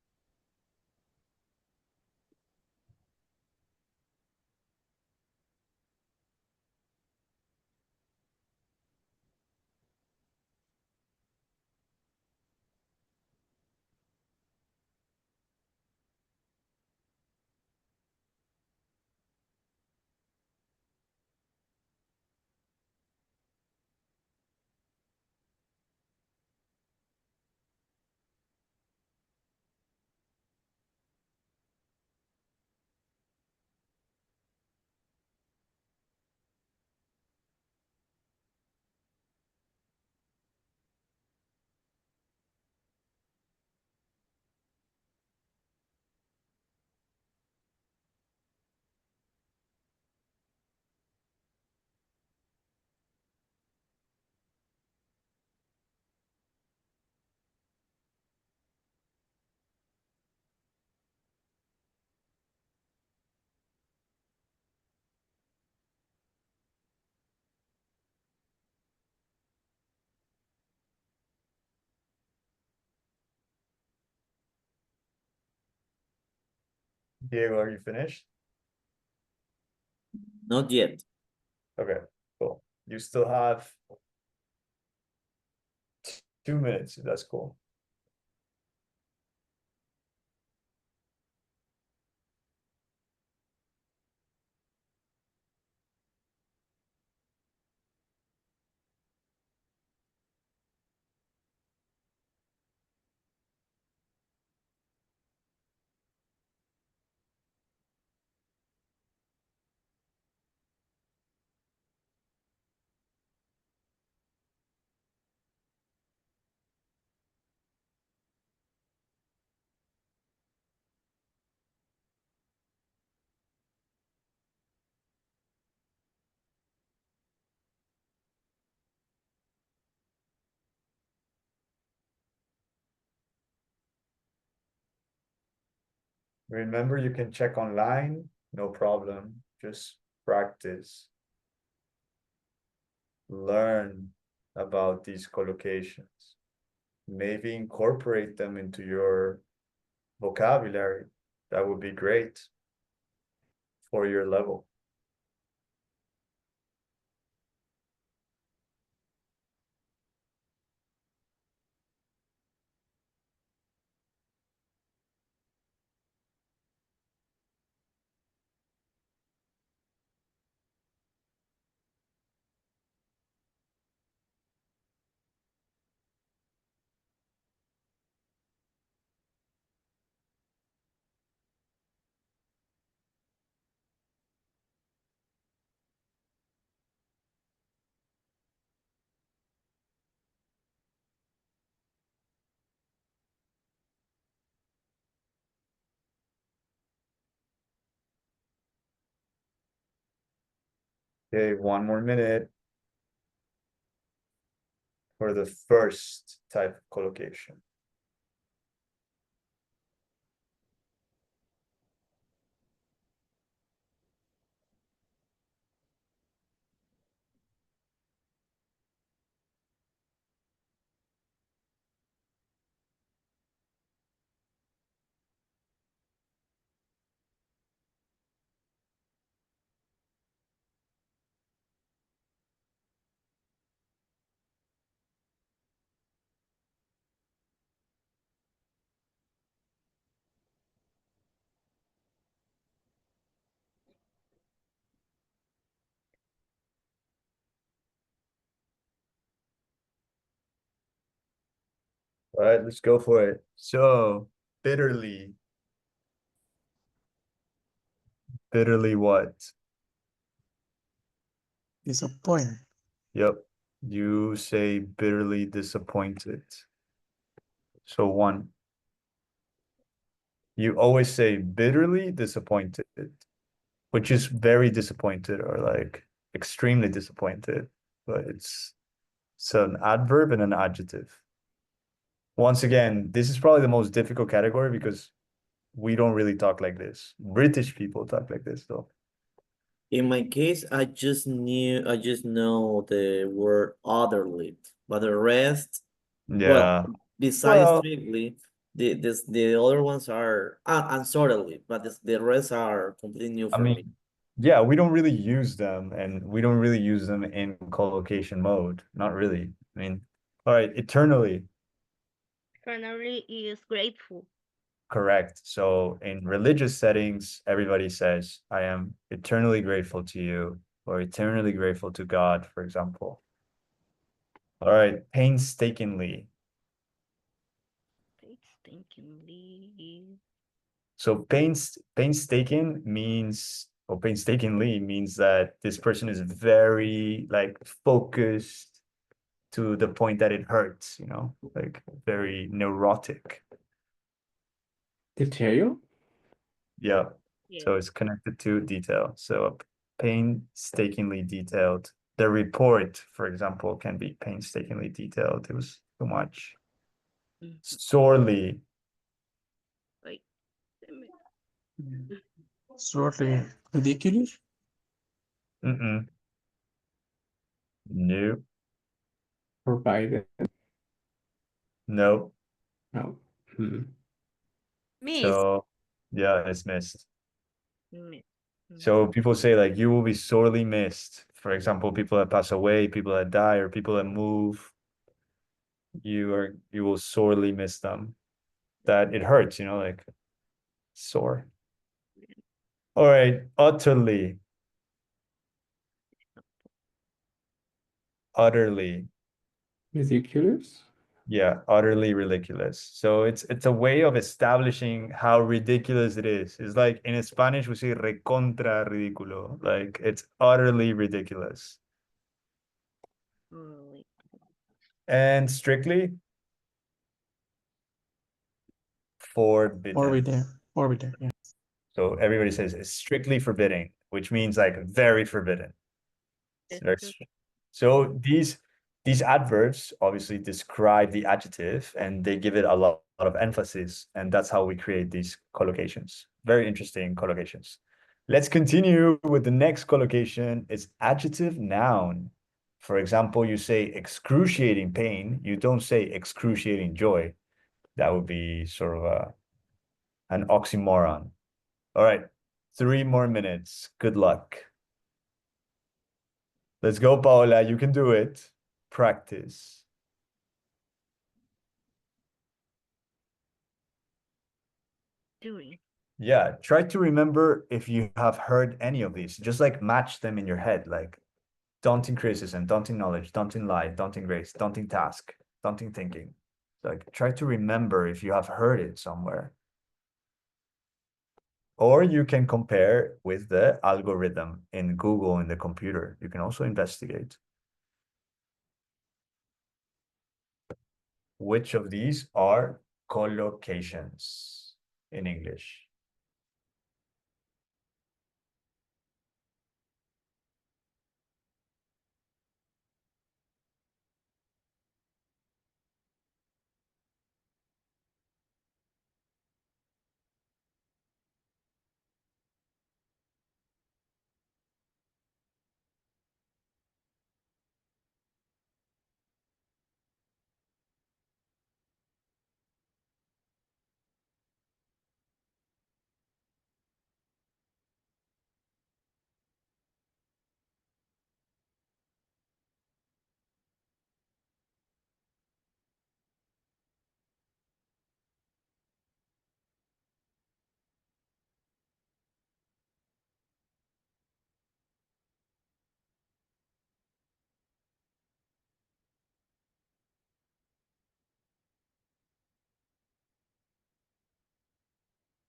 Diego, are you finished? Not yet. Okay, cool. You still have 2 minutes. That's cool. Remember, you can check online, no problem. Just practice. Learn about these collocations. Maybe incorporate them into your vocabulary. That would be great for your level. Okay, 1 more minute for the first type of collocation. All right, let's go for it. So, bitterly. Bitterly what? Disappoint. Yep. You say bitterly disappointed. So one. You always say bitterly disappointed, which is very disappointed or like extremely disappointed, but it's an adverb and an adjective. Once again, this is probably the most difficult category because we don't really talk like this. British people talk like this though. In my case, I just know the word otherly, but the rest, well, Yeah. besides Well, strictly, the other ones are unsortedly, but the rest are completely new I for me. mean, yeah, we don't really use them and we don't really use them in collocation mode. Not really. I mean, all right, eternally. Eternally is grateful. Correct. So in religious settings, everybody says, I am eternally grateful to you, or eternally grateful to God, for example. All right, painstakingly. Painstakingly. So painstaking means, or painstakingly means that this person is very like focused to the point that it hurts, like very neurotic. Detail? Yeah. So Yes. it's connected to detail. So painstakingly detailed. The report, for example, can be painstakingly detailed. It was too much. Mhm. Sorely. Wait a minute. Sorely ridiculous. Mm-mm. No, Provided. no. No. Hmm. Miss. So yeah, it's missed. Me. So people say like you will be sorely missed. For example, people that pass away, people that die, or people that move, you will sorely miss them. That it hurts, like sore. All right, utterly. Utterly. Ridiculous? Yeah, utterly ridiculous. So it's a way of establishing how ridiculous it is. It's like in Spanish we say recontra ridículo. Like it's utterly ridiculous. Really. And strictly forbidden. Orbiter, yeah. So everybody says it's strictly forbidden, which means like very forbidden. It's Very just So these adverbs obviously describe the adjective and they give it a lot of emphasis, and that's how we create these collocations. Very interesting collocations. Let's continue with the next collocation. It's adjective noun. For example, you say excruciating pain, you don't say excruciating joy. That would be sort of an oxymoron. All right, 3 more minutes. Good luck. Let's go, Paola. You can do it. Practice. doing. Yeah, try to remember if you have heard any of these. Just like match them in your head, like daunting criticism, daunting knowledge, daunting lie, daunting grace, daunting task, daunting thinking. Like try to remember if you have heard it somewhere. Or you can compare with the algorithm in Google in the computer. You can also investigate. Which of these are collocations in English?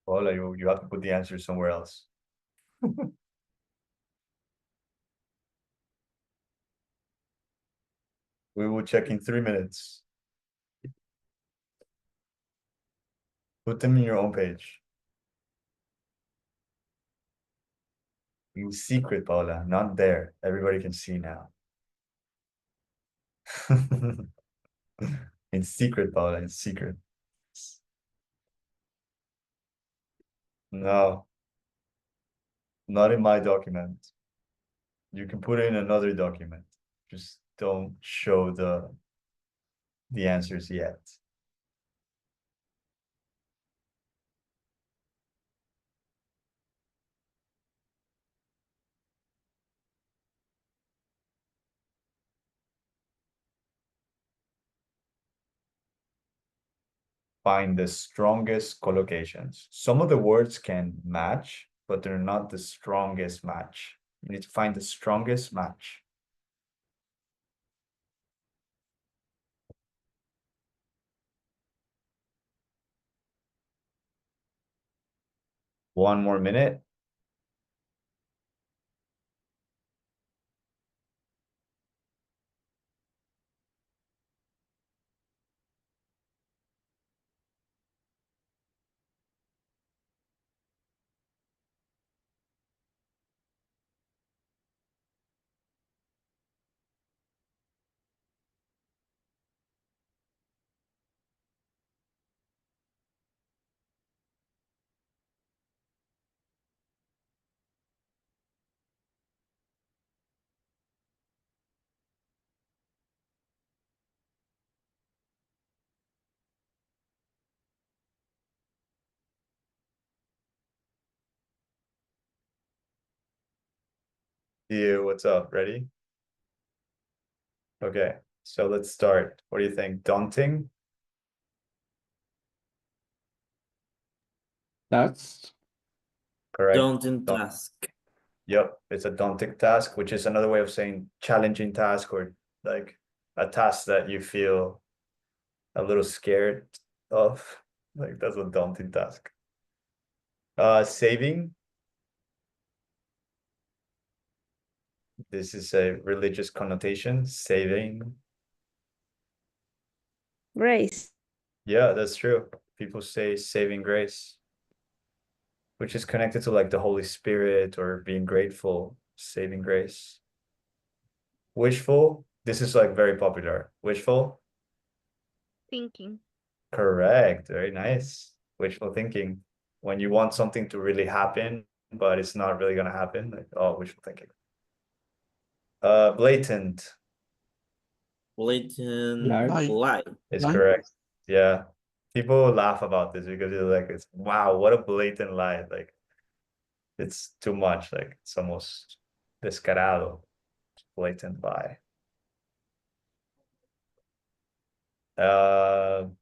Well, you have to put the answer somewhere else. We will check in 3 minutes. Put them in your own page. In secret, Paula, not there. Everybody can see now. In secret, Paula, in secret. No, not in my document. You can put it in another document. Just don't show the answers yet. Find the strongest collocations. Some of the words can match, but they're not the strongest match. You need to find the strongest match. One more minute. You, what's up? Ready? Okay, so let's start. What do you think? Daunting? That's Correct. Daunting task. Yep, it's a daunting task, which is another way of saying challenging task or like a task that you feel a little scared of. Like that's a daunting task. Saving. This is a religious connotation. Saving. Grace. Yeah, that's true. People say saving grace, which is connected to like the Holy Spirit or being grateful. Saving grace. Wishful. This is like very popular. Wishful. Thinking. Correct. Very nice. Wishful thinking. When you want something to really happen, but it's not really gonna happen. Like, oh, wishful thinking. Blatant Blatant like lie. is Lie. correct. Yeah. People laugh about this because they're like, it's wow, what a blatant lie. Like it's too much. Like it's almost descarado. Blatant lie.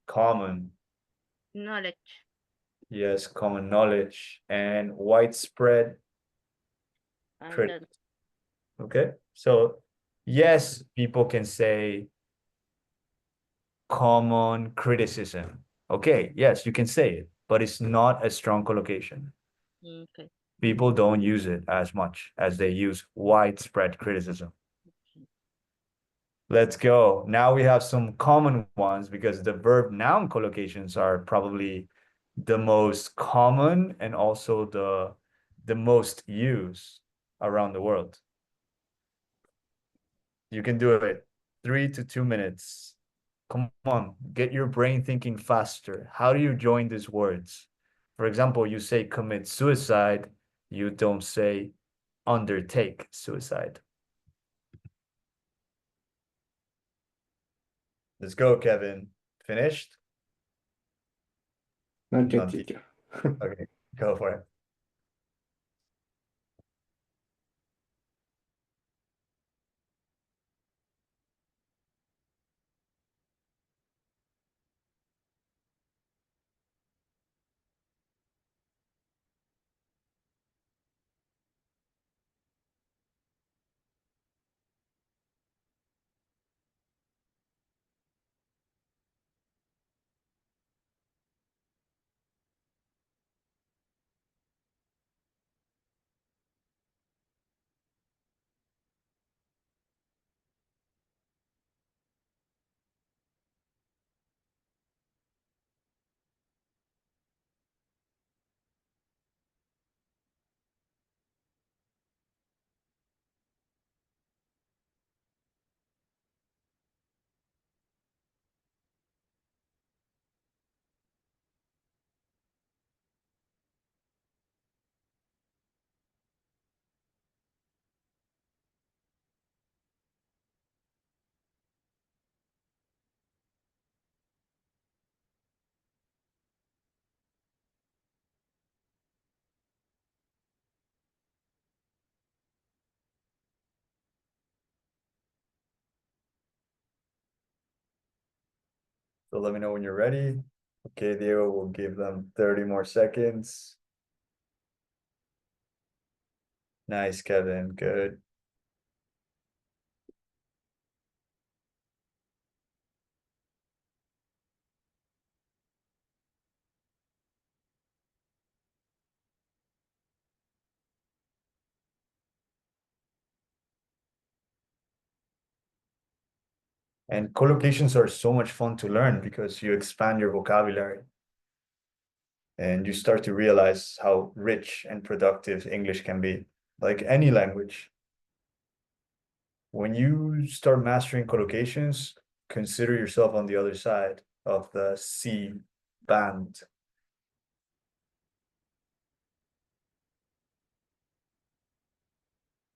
Common. Knowledge. Yes, common knowledge and widespread And crit. that. Okay, so yes, people can say common criticism. Okay, yes, you can say it, but it's not a strong collocation. Okay. People don't use it as much as they use widespread criticism. Let's go. Now we have some common ones because the verb noun collocations are probably the most common and also the most used around the world. You can do it 3 to 2 minutes. Come on, get your brain thinking faster. How do you join these words? For example, you say commit suicide, you don't say undertake suicide. Let's go, Kevin. Finished? not yet, Not yet. teacher. Okay, go for it. So let me know when you're ready. Okay, Diego, we'll give them 30 more seconds. Nice, Kevin. Good. And collocations are so much fun to learn because you expand your vocabulary and you start to realize how rich and productive English can be, like any language. When you start mastering collocations, consider yourself on the other side of the C band.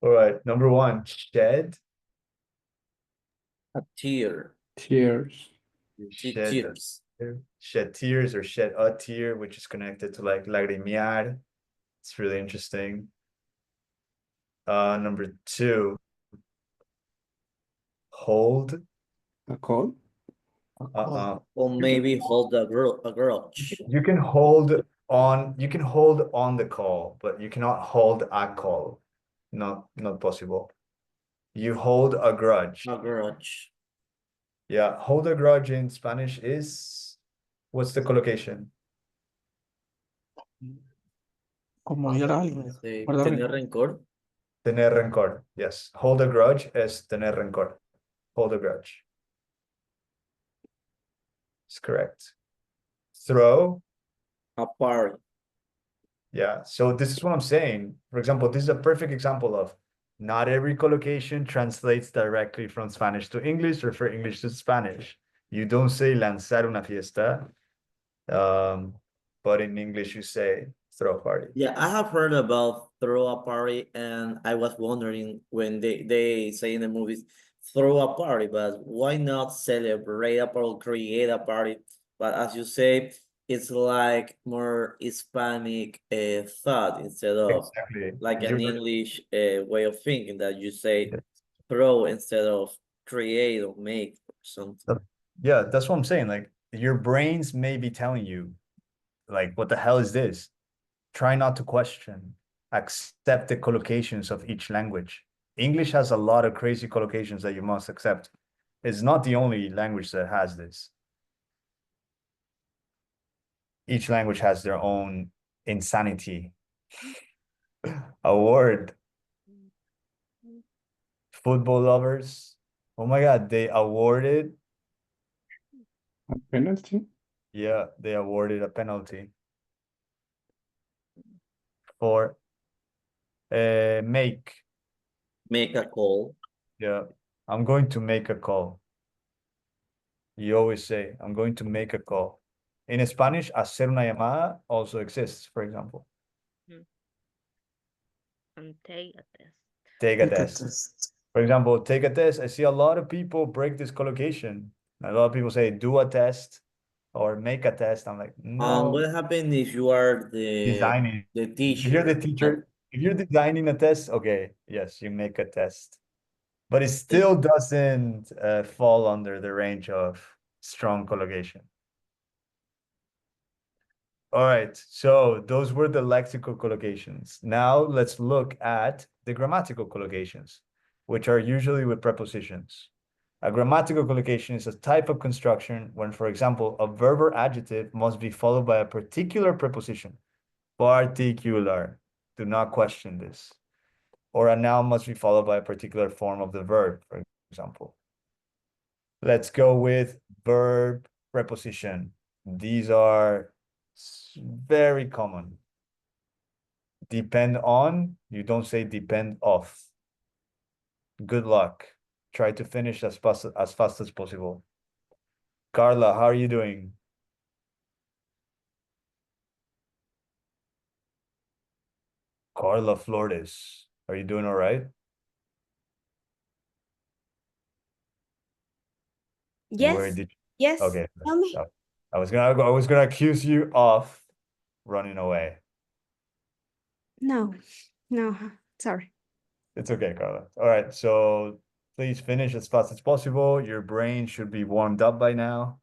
All right, number one, shed. A tear. Tears. You shed Tears. shed tears or shed a tear, which is connected to like lagrimear. It's really interesting. Number two, hold. A call? Uh-uh. Or maybe hold a grudge. You can hold on the call, but you cannot hold a call. Not possible. You hold a grudge. A grudge. Yeah, hold a grudge in Spanish is, what's the collocation? Como odiar a alguien. Guardar Tener rencor. rencor. Tener rencor. Yes. Hold a grudge es tener rencor. Hold a grudge. It's correct. Throw. A party. Yeah. So this is what I'm saying. For example, this is a perfect example of not every collocation translates directly from Spanish to English or from English to Spanish. You don't say lanzar una fiesta, but in English you say throw a party. Yeah, I have heard about throw a party, and I was wondering when they say in the movies throw a party, but why not celebrate a party, create a party? But as you say, it's like more Hispanic thought instead of Exactly. like an English way of thinking that you say throw instead of create or make or something. Yeah, that's what I'm saying. Like your brains may be telling you, like, what the hell is this? Try not to question. Accept the collocations of each language. English has a lot of crazy collocations that you must accept. It's not the only language that has this. Each language has their own insanity. A word. Football lovers. Oh my God, they awarded. A penalty? Yeah, they awarded a penalty for make. Make a call. Yeah, I'm going to make a call. You always say, I'm going to make a call. In Spanish, hacer una llamada also exists, for example. And take a test. Take a Take a test. test. For example, take a test. I see a lot of people break this collocation. A lot of people say, do a test or make a test. I'm like, no, What happens if you are designing. the If you're the teacher? teacher, if you're designing a test, okay, yes, you make a test. But it still doesn't fall under the range of strong collocation. All right, so those were the lexical collocations. Now let's look at the grammatical collocations, which are usually with prepositions. A grammatical collocation is a type of construction when, for example, a verb or adjective must be followed by a particular preposition. Particular. Do not question this. Or a noun must be followed by a particular form of the verb, for example. Let's go with verb preposition. These are very common. Depend on, you don't say depend off. Good luck. Try to finish as fast as possible. Carla, how are you doing? Carla Flores, are you doing all right? Where Yes, did yes, okay. tell me. I was gonna accuse you of running away. No, no, sorry. It's okay, Carla. All right, so please finish as fast as possible. Your brain should be warmed up by now.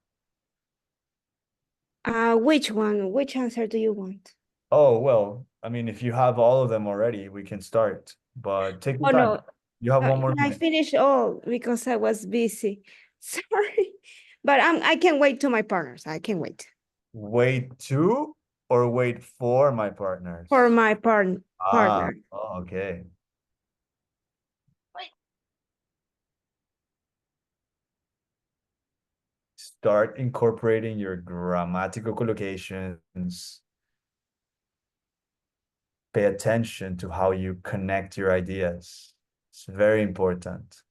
Which one? Which answer do you want? Oh, well, I mean, if you have all of them already, we can start, but take your Oh time. no, You have one more I minute. finished all because I was busy. Sorry, but I can wait to my partners. I can wait Wait to or wait for my partners? for my Ah, partner. oh, okay. Start incorporating your grammatical collocations. Pay attention to how you connect your ideas. It's very important.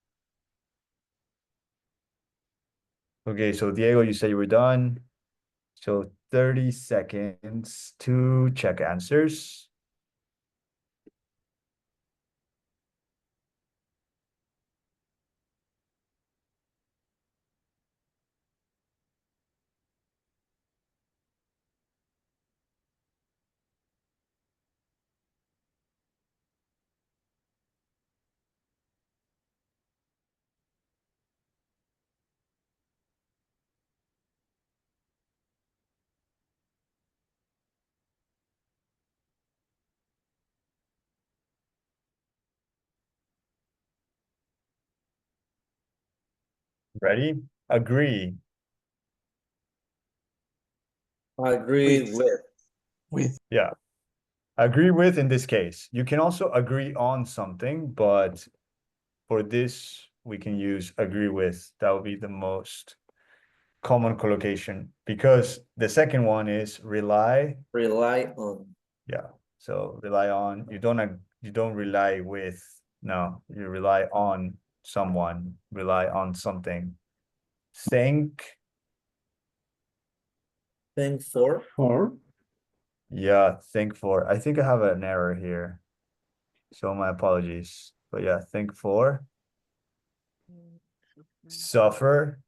Okay, so Diego, you said you were done. So 30 seconds to check answers. Ready? Agree. Agree with. With. Yeah. Agree with in this case. You can also agree on something, but for this, we can use agree with. That would be the most common collocation because the second one is rely. Rely on. Yeah. So rely on. You don't rely with. No, you rely on someone, rely on something. Think. Think for. For. Yeah, think for. I think I have an error here. So my apologies. But yeah, think for. Suffer.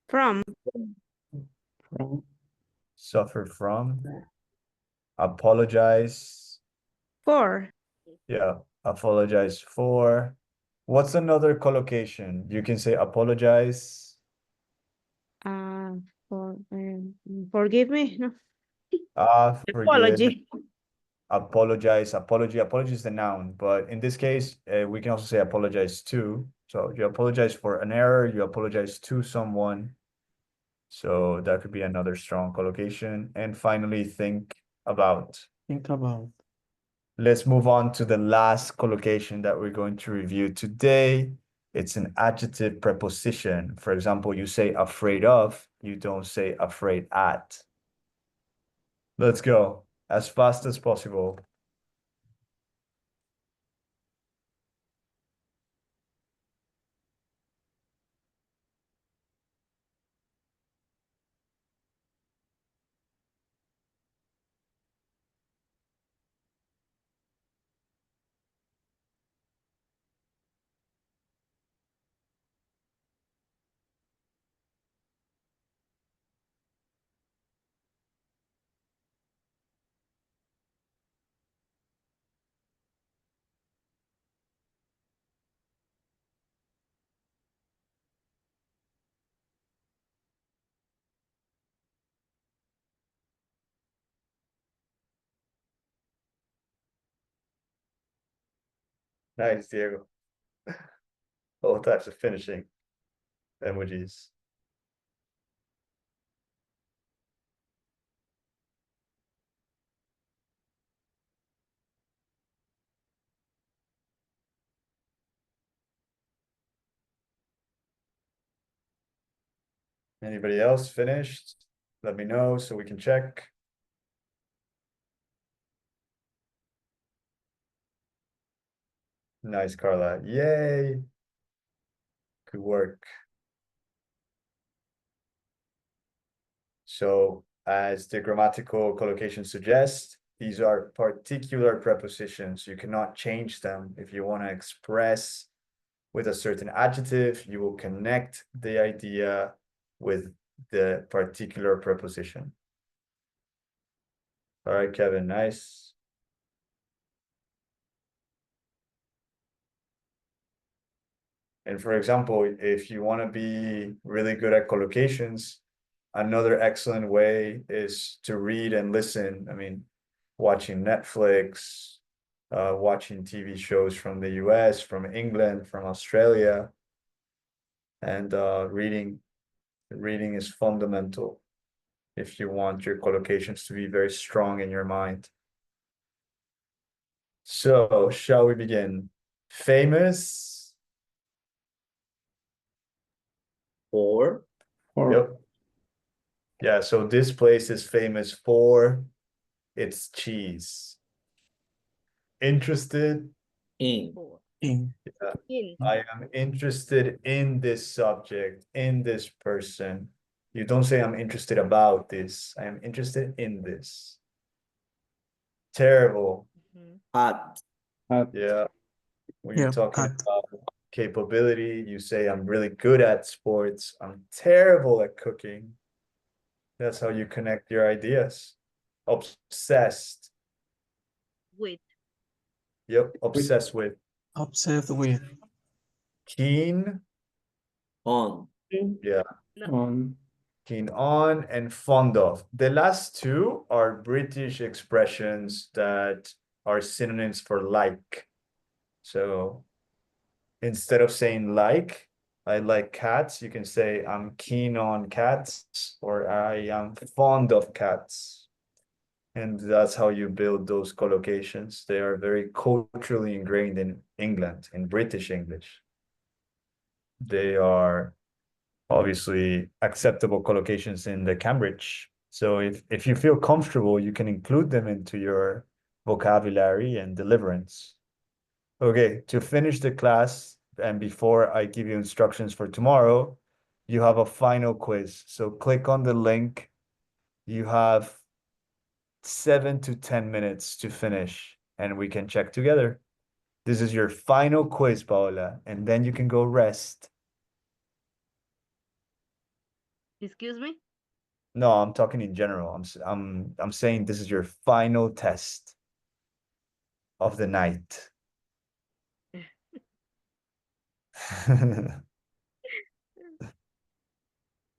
From. From. Suffer from. Apologize. For. Yeah, apologize for. What's another collocation? You can say apologize. Uh, forgive me. No. Forgive. Apology. Apologize. Apology is the noun, but in this case, we can also say apologize to. So you apologize for an error, you apologize to someone. So that could be another strong collocation. And finally, think about. Think about. Let's move on to the last collocation that we're going to review today. It's an adjective preposition. For example, you say afraid of, you don't say afraid at. Let's go as fast as possible. Nice, Diego. All types of finishing emojis. Anybody else finished? Let me know so we can check. Nice, Carla. Yay. Good work. So as the grammatical collocation suggests, these are particular prepositions. You cannot change them. If you want to express with a certain adjective, you will connect the idea with the particular preposition. All right, Kevin, nice. And for example, if you want to be really good at collocations, another excellent way is to read and listen. I mean, watching Netflix, watching TV shows from the US, from England, from Australia, and reading is fundamental if you want your collocations to be very strong in your mind. So, shall we begin? Famous. For. For. Yep. Yeah, so this place is famous for its cheese. Interested. In. In. In. I am interested in this subject, in this person. You don't say I'm interested about this. I am interested in this. Terrible. At. At. Yeah. When you're Yeah, talking at. about capability, you say I'm really good at sports. I'm terrible at cooking. That's how you connect your ideas. Obsessed. With. Yep, obsessed with. Obsessed with. Keen. On. Yeah. On. Keen on and fond of. The last two are British expressions that are synonyms for like. So instead of saying like, I like cats. You can say I'm keen on cats or I am fond of cats. And that's how you build those collocations. They are very culturally ingrained in England, in British English. They are obviously acceptable collocations in the Cambridge. So if you feel comfortable, you can include them into your vocabulary and deliverance. Okay, to finish the class, and before I give you instructions for tomorrow, you have a final quiz. So click on the link. You have 7 to 10 minutes to finish, and we can check together. This is your final quiz, Paola, and then you can go rest. Excuse me? No, I'm talking in general. I'm saying this is your final test of the night.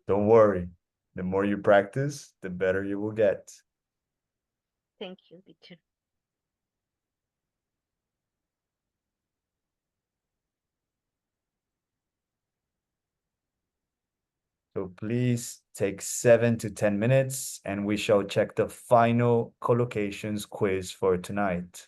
Don't worry. The more you practice, the better you will get. Thank you, teacher. So please take 7 to 10 minutes and we shall check the final collocations quiz for tonight.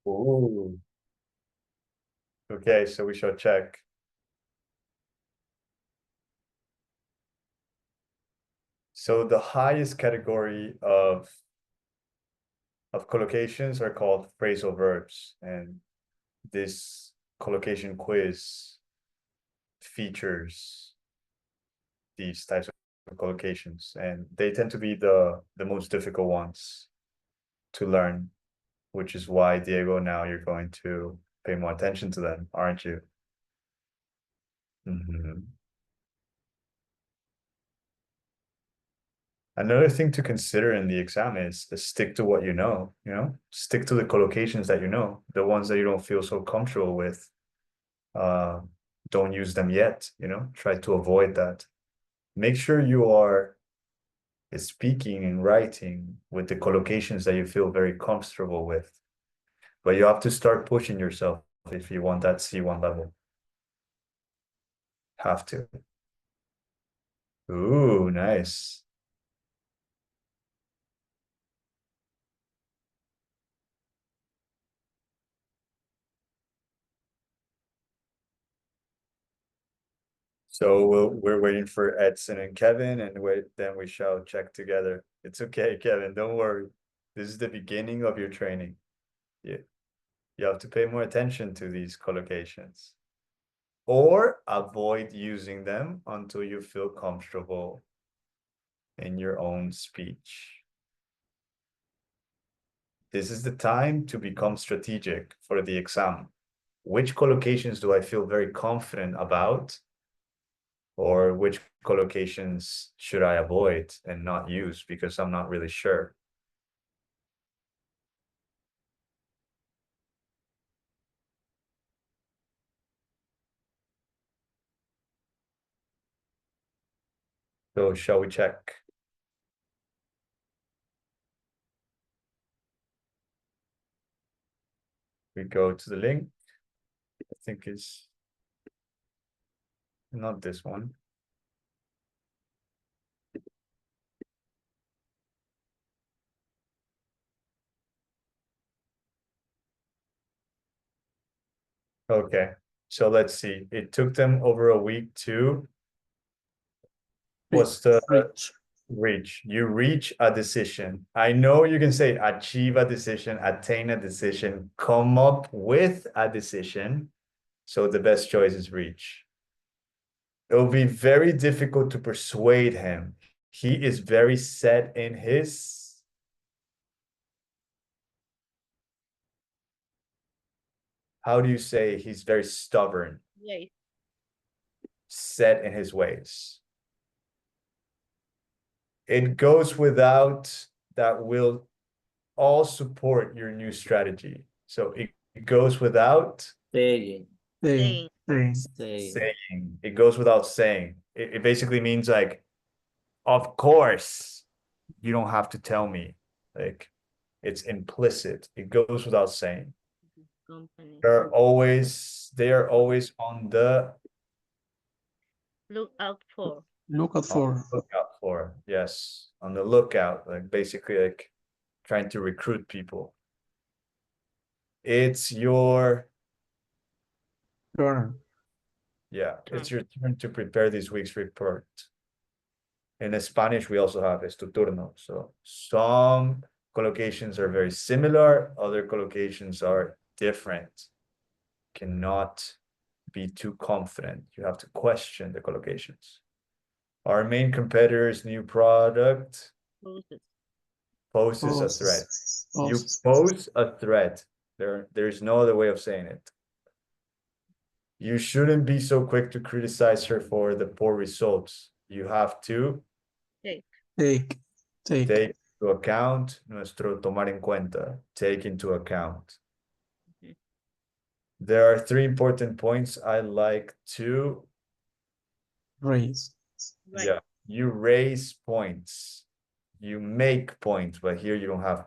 Oh. Okay, so we shall check. So the highest category of collocations are called phrasal verbs, and this collocation quiz features these types of collocations, and they tend to be the most difficult ones to learn, which is why, Diego, now you're going to pay more attention to them, aren't you? Another thing to consider in the exam is to stick to what you know, stick to the collocations that you know, the ones that you don't feel so comfortable with. Don't use them yet, try to avoid that. Make sure you are speaking and writing with the collocations that you feel very comfortable with. But you have to start pushing yourself if you want that C1 level. Have to. Ooh, nice. So we're waiting for Edson and Kevin, and then we shall check together. It's okay, Kevin, don't worry. This is the beginning of your training. You have to pay more attention to these collocations. Or avoid using them until you feel comfortable in your own speech. This is the time to become strategic for the exam. Which collocations do I feel very confident about? Or which collocations should I avoid and not use because I'm not really sure? So shall we check? We go to the link. I think it's not this one. Okay, so let's see. It took them over a week to what's the reach? You reach a decision. I know you can say achieve a decision, attain a decision, come up with a decision. So the best choice is reach. It will be very difficult to persuade him. He is very set in his. How do you say he's very stubborn, Yes. set in his ways? It goes without that will all support your new strategy. So it goes without Saying. Saying. saying. It goes without saying. It basically means like, of course, you don't have to tell me. Like, it's implicit. It goes without saying. Company. They are always on the Look out for. Look out for. lookout for. Yes, on the lookout. Like basically like trying to recruit people. It's your Turn. it's your turn to prepare this week's report. In Spanish, we also have es tu turno. So some collocations are very similar, other collocations are different. Cannot be too confident. You have to question the collocations. Our main competitor's new product poses a threat. You pose a threat. There's no other way of saying it. You shouldn't be so quick to criticize her for the poor results. You have to Take. take into account nuestro tomar en cuenta. Take into account. There are 3 important points I like to Raise. Yeah, you raise points. You make points, but here you don't have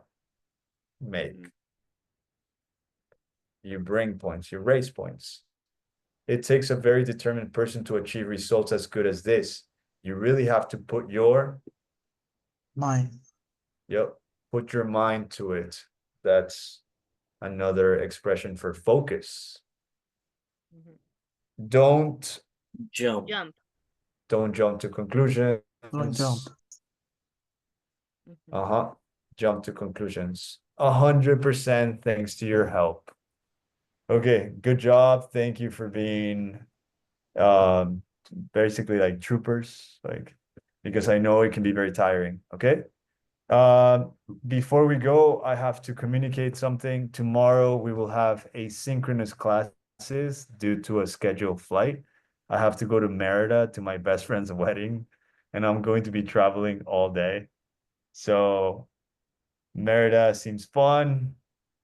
make. You bring points, you raise points. It takes a very determined person to achieve results as good as this. You really have to put your Mind. put your mind to it. That's another expression for focus. Don't Jump. Don't jump to conclusions. Don't jump. Jump to conclusions. 100% thanks to your help. Okay, good job. Thank you for being basically like troopers, like because I know it can be very tiring. Okay. Before we go, I have to communicate something. Tomorrow we will have asynchronous classes due to a scheduled flight. I have to go to Merida to my best friend's wedding, and I'm going to be traveling all day. So Merida seems fun.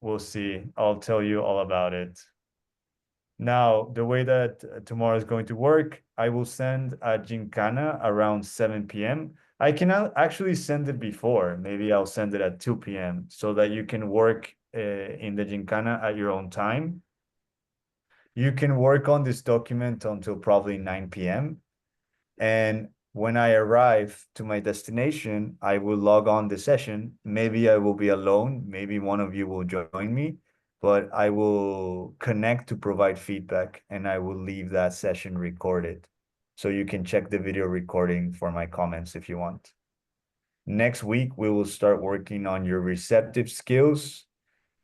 We'll see. I'll tell you all about it. Now, the way that tomorrow is going to work, I will send a gincana around 7 p.m. I can actually send it before. Maybe I'll send it at 2 p.m. so that you can work in the gincana at your own time. You can work on this document until probably 9 p.m. And when I arrive to my destination, I will log on the session. Maybe I will be alone. Maybe one of you will join me, but I will connect to provide feedback and I will leave that session recorded. so you can check the video recording for my comments if you want. Next week, we will start working on your receptive skills,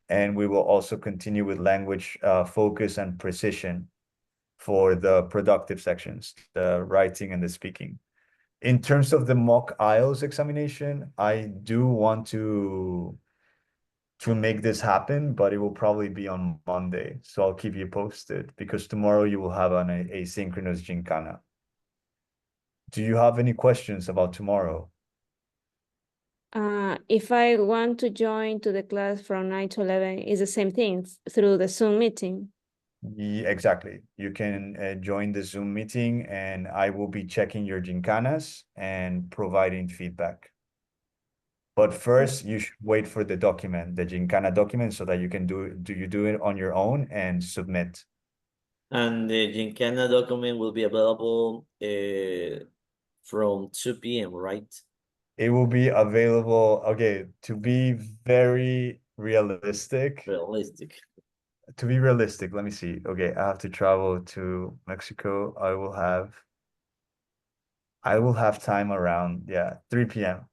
and we will also continue with language focus and precision for the productive sections, the writing and the speaking. In terms of the mock IELTS examination, I do want to make this happen, but it will probably be on Monday. So I'll keep you posted because tomorrow you will have an asynchronous gincana. Do you have any questions about tomorrow? If I want to join to the class from 9 to 11, it's the same thing through the Zoom meeting. Yeah, exactly. You can join the Zoom meeting and I will be checking your gincanas and providing feedback. But first, you should wait for the document, the gincana document, so that you can do it on your own and submit. And the Gincana document will be available from 2 p.m., right? It will be available, okay, to be very realistic. Realistic. To be realistic, let me see. Okay, I have to travel to Mexico. I will have time around, yeah, 3 p.m.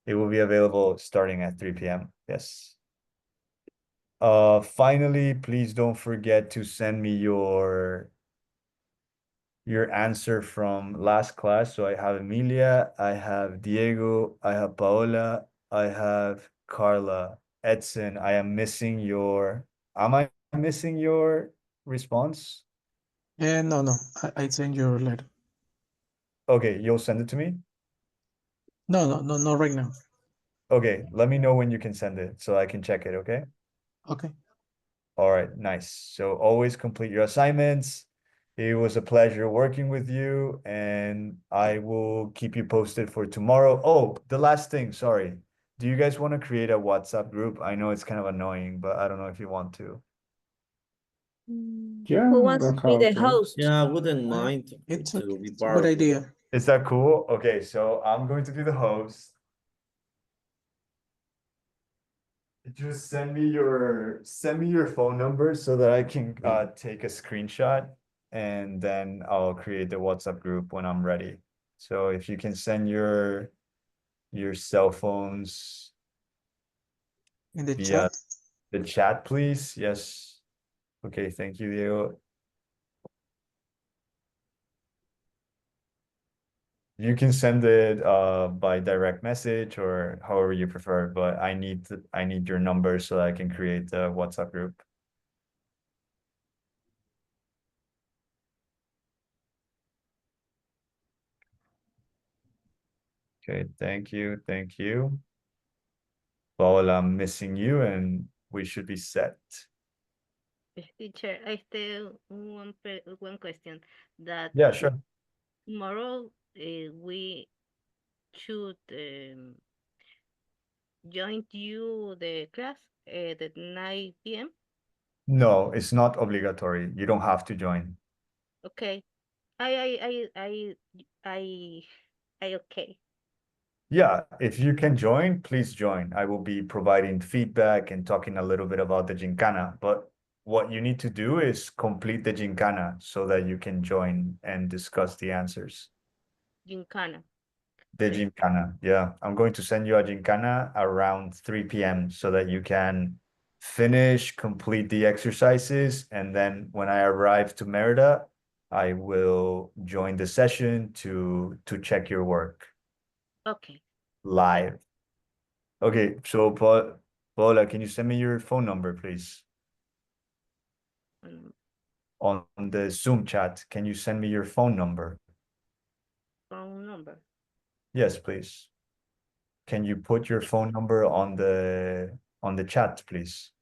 It will be available starting at 3 p.m. Yes. Finally, please don't forget to send me your answer from last class. So I have Emilia, I have Diego, I have Paola, I have Carla, Edson. Am I missing your response? No, I send you a letter. Okay, you'll send it to me? No, not right now. Okay, let me know when you can send it so I can check it, okay? Okay. All right, nice. So always complete your assignments. It was a pleasure working with you, and I will keep you posted for tomorrow. Oh, the last thing, sorry. Do you guys want to create a WhatsApp group? I know it's kind of annoying, but I don't know if you want to. Yeah, Who I wants to don't be have the to. host? Yeah, I wouldn't mind It's to okay. be It's a part good of it. idea. Is that cool? Okay, so I'm going to be the host. Just send me your phone number so that I can take a screenshot, and then I'll create the WhatsApp group when I'm ready. So if you can send your cell phones In the via chat. the chat, please. Yes. Okay, thank you, Diego. You can send it by direct message or however you prefer, but I need your number so I can create the WhatsApp group. Okay, thank you, thank you. Paul, I'm missing you and we should be set. Teacher, one question that Yeah, sure. tomorrow we should join you the class at 9 p.m. No, it's not obligatory. You don't have to join. Okay. I okay. Yeah, if you can join, please join. I will be providing feedback and talking a little bit about the gincana, but what you need to do is complete the gincana so that you can join and discuss the answers. Gincana. The Okay. gincana, yeah. I'm going to send you a gincana around 3 p.m. so that you can finish, complete the exercises, and then when I arrive to Merida, I will join the session to check your work Okay. live. Okay, so Paula, can you send me your phone number, please? Um, On the Zoom chat, can you send me your phone number? phone number. Yes, please. Can you put your phone number on the chat, please?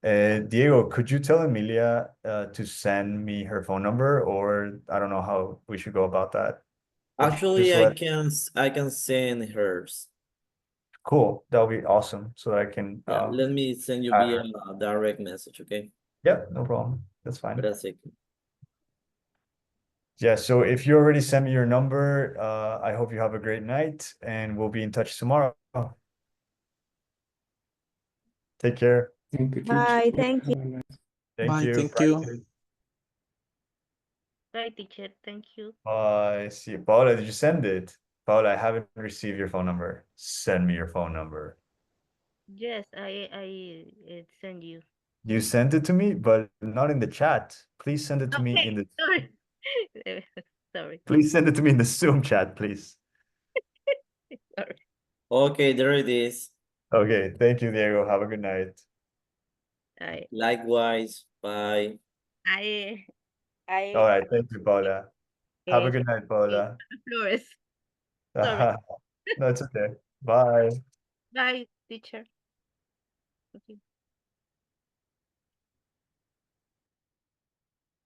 Diego, could you tell Emilia to send me her phone number, or I don't know how we should go about that. But Actually, just I can send hers. cool. That'll be awesome. So I can Yeah, let me send you add via her. direct message, okay? Yeah, no problem. That's fine. Wait a second. Yeah, so if you already sent me your number, I hope you have a great night and we'll be in touch tomorrow. Take care. Thank you, Bye, teacher. thank you. Thank Bye. you. Thank you. Practice. Bye, teacher. Thank you. I see. Paula, did you send it? Paula, I haven't received your phone number. Send me your phone number. Yes, I send you. You sent it to me, but not in the chat. Please send it to me in Okay, the sorry. Sorry, please send it to me in the Zoom chat, please. sorry. Okay, there it is. Okay, thank you, Diego. Have a good night. I Likewise, bye. I All I right, thank you, Paula. Have a good night, Paula. Flores. Sorry. No, it's okay. Bye. Bye, teacher. Okay.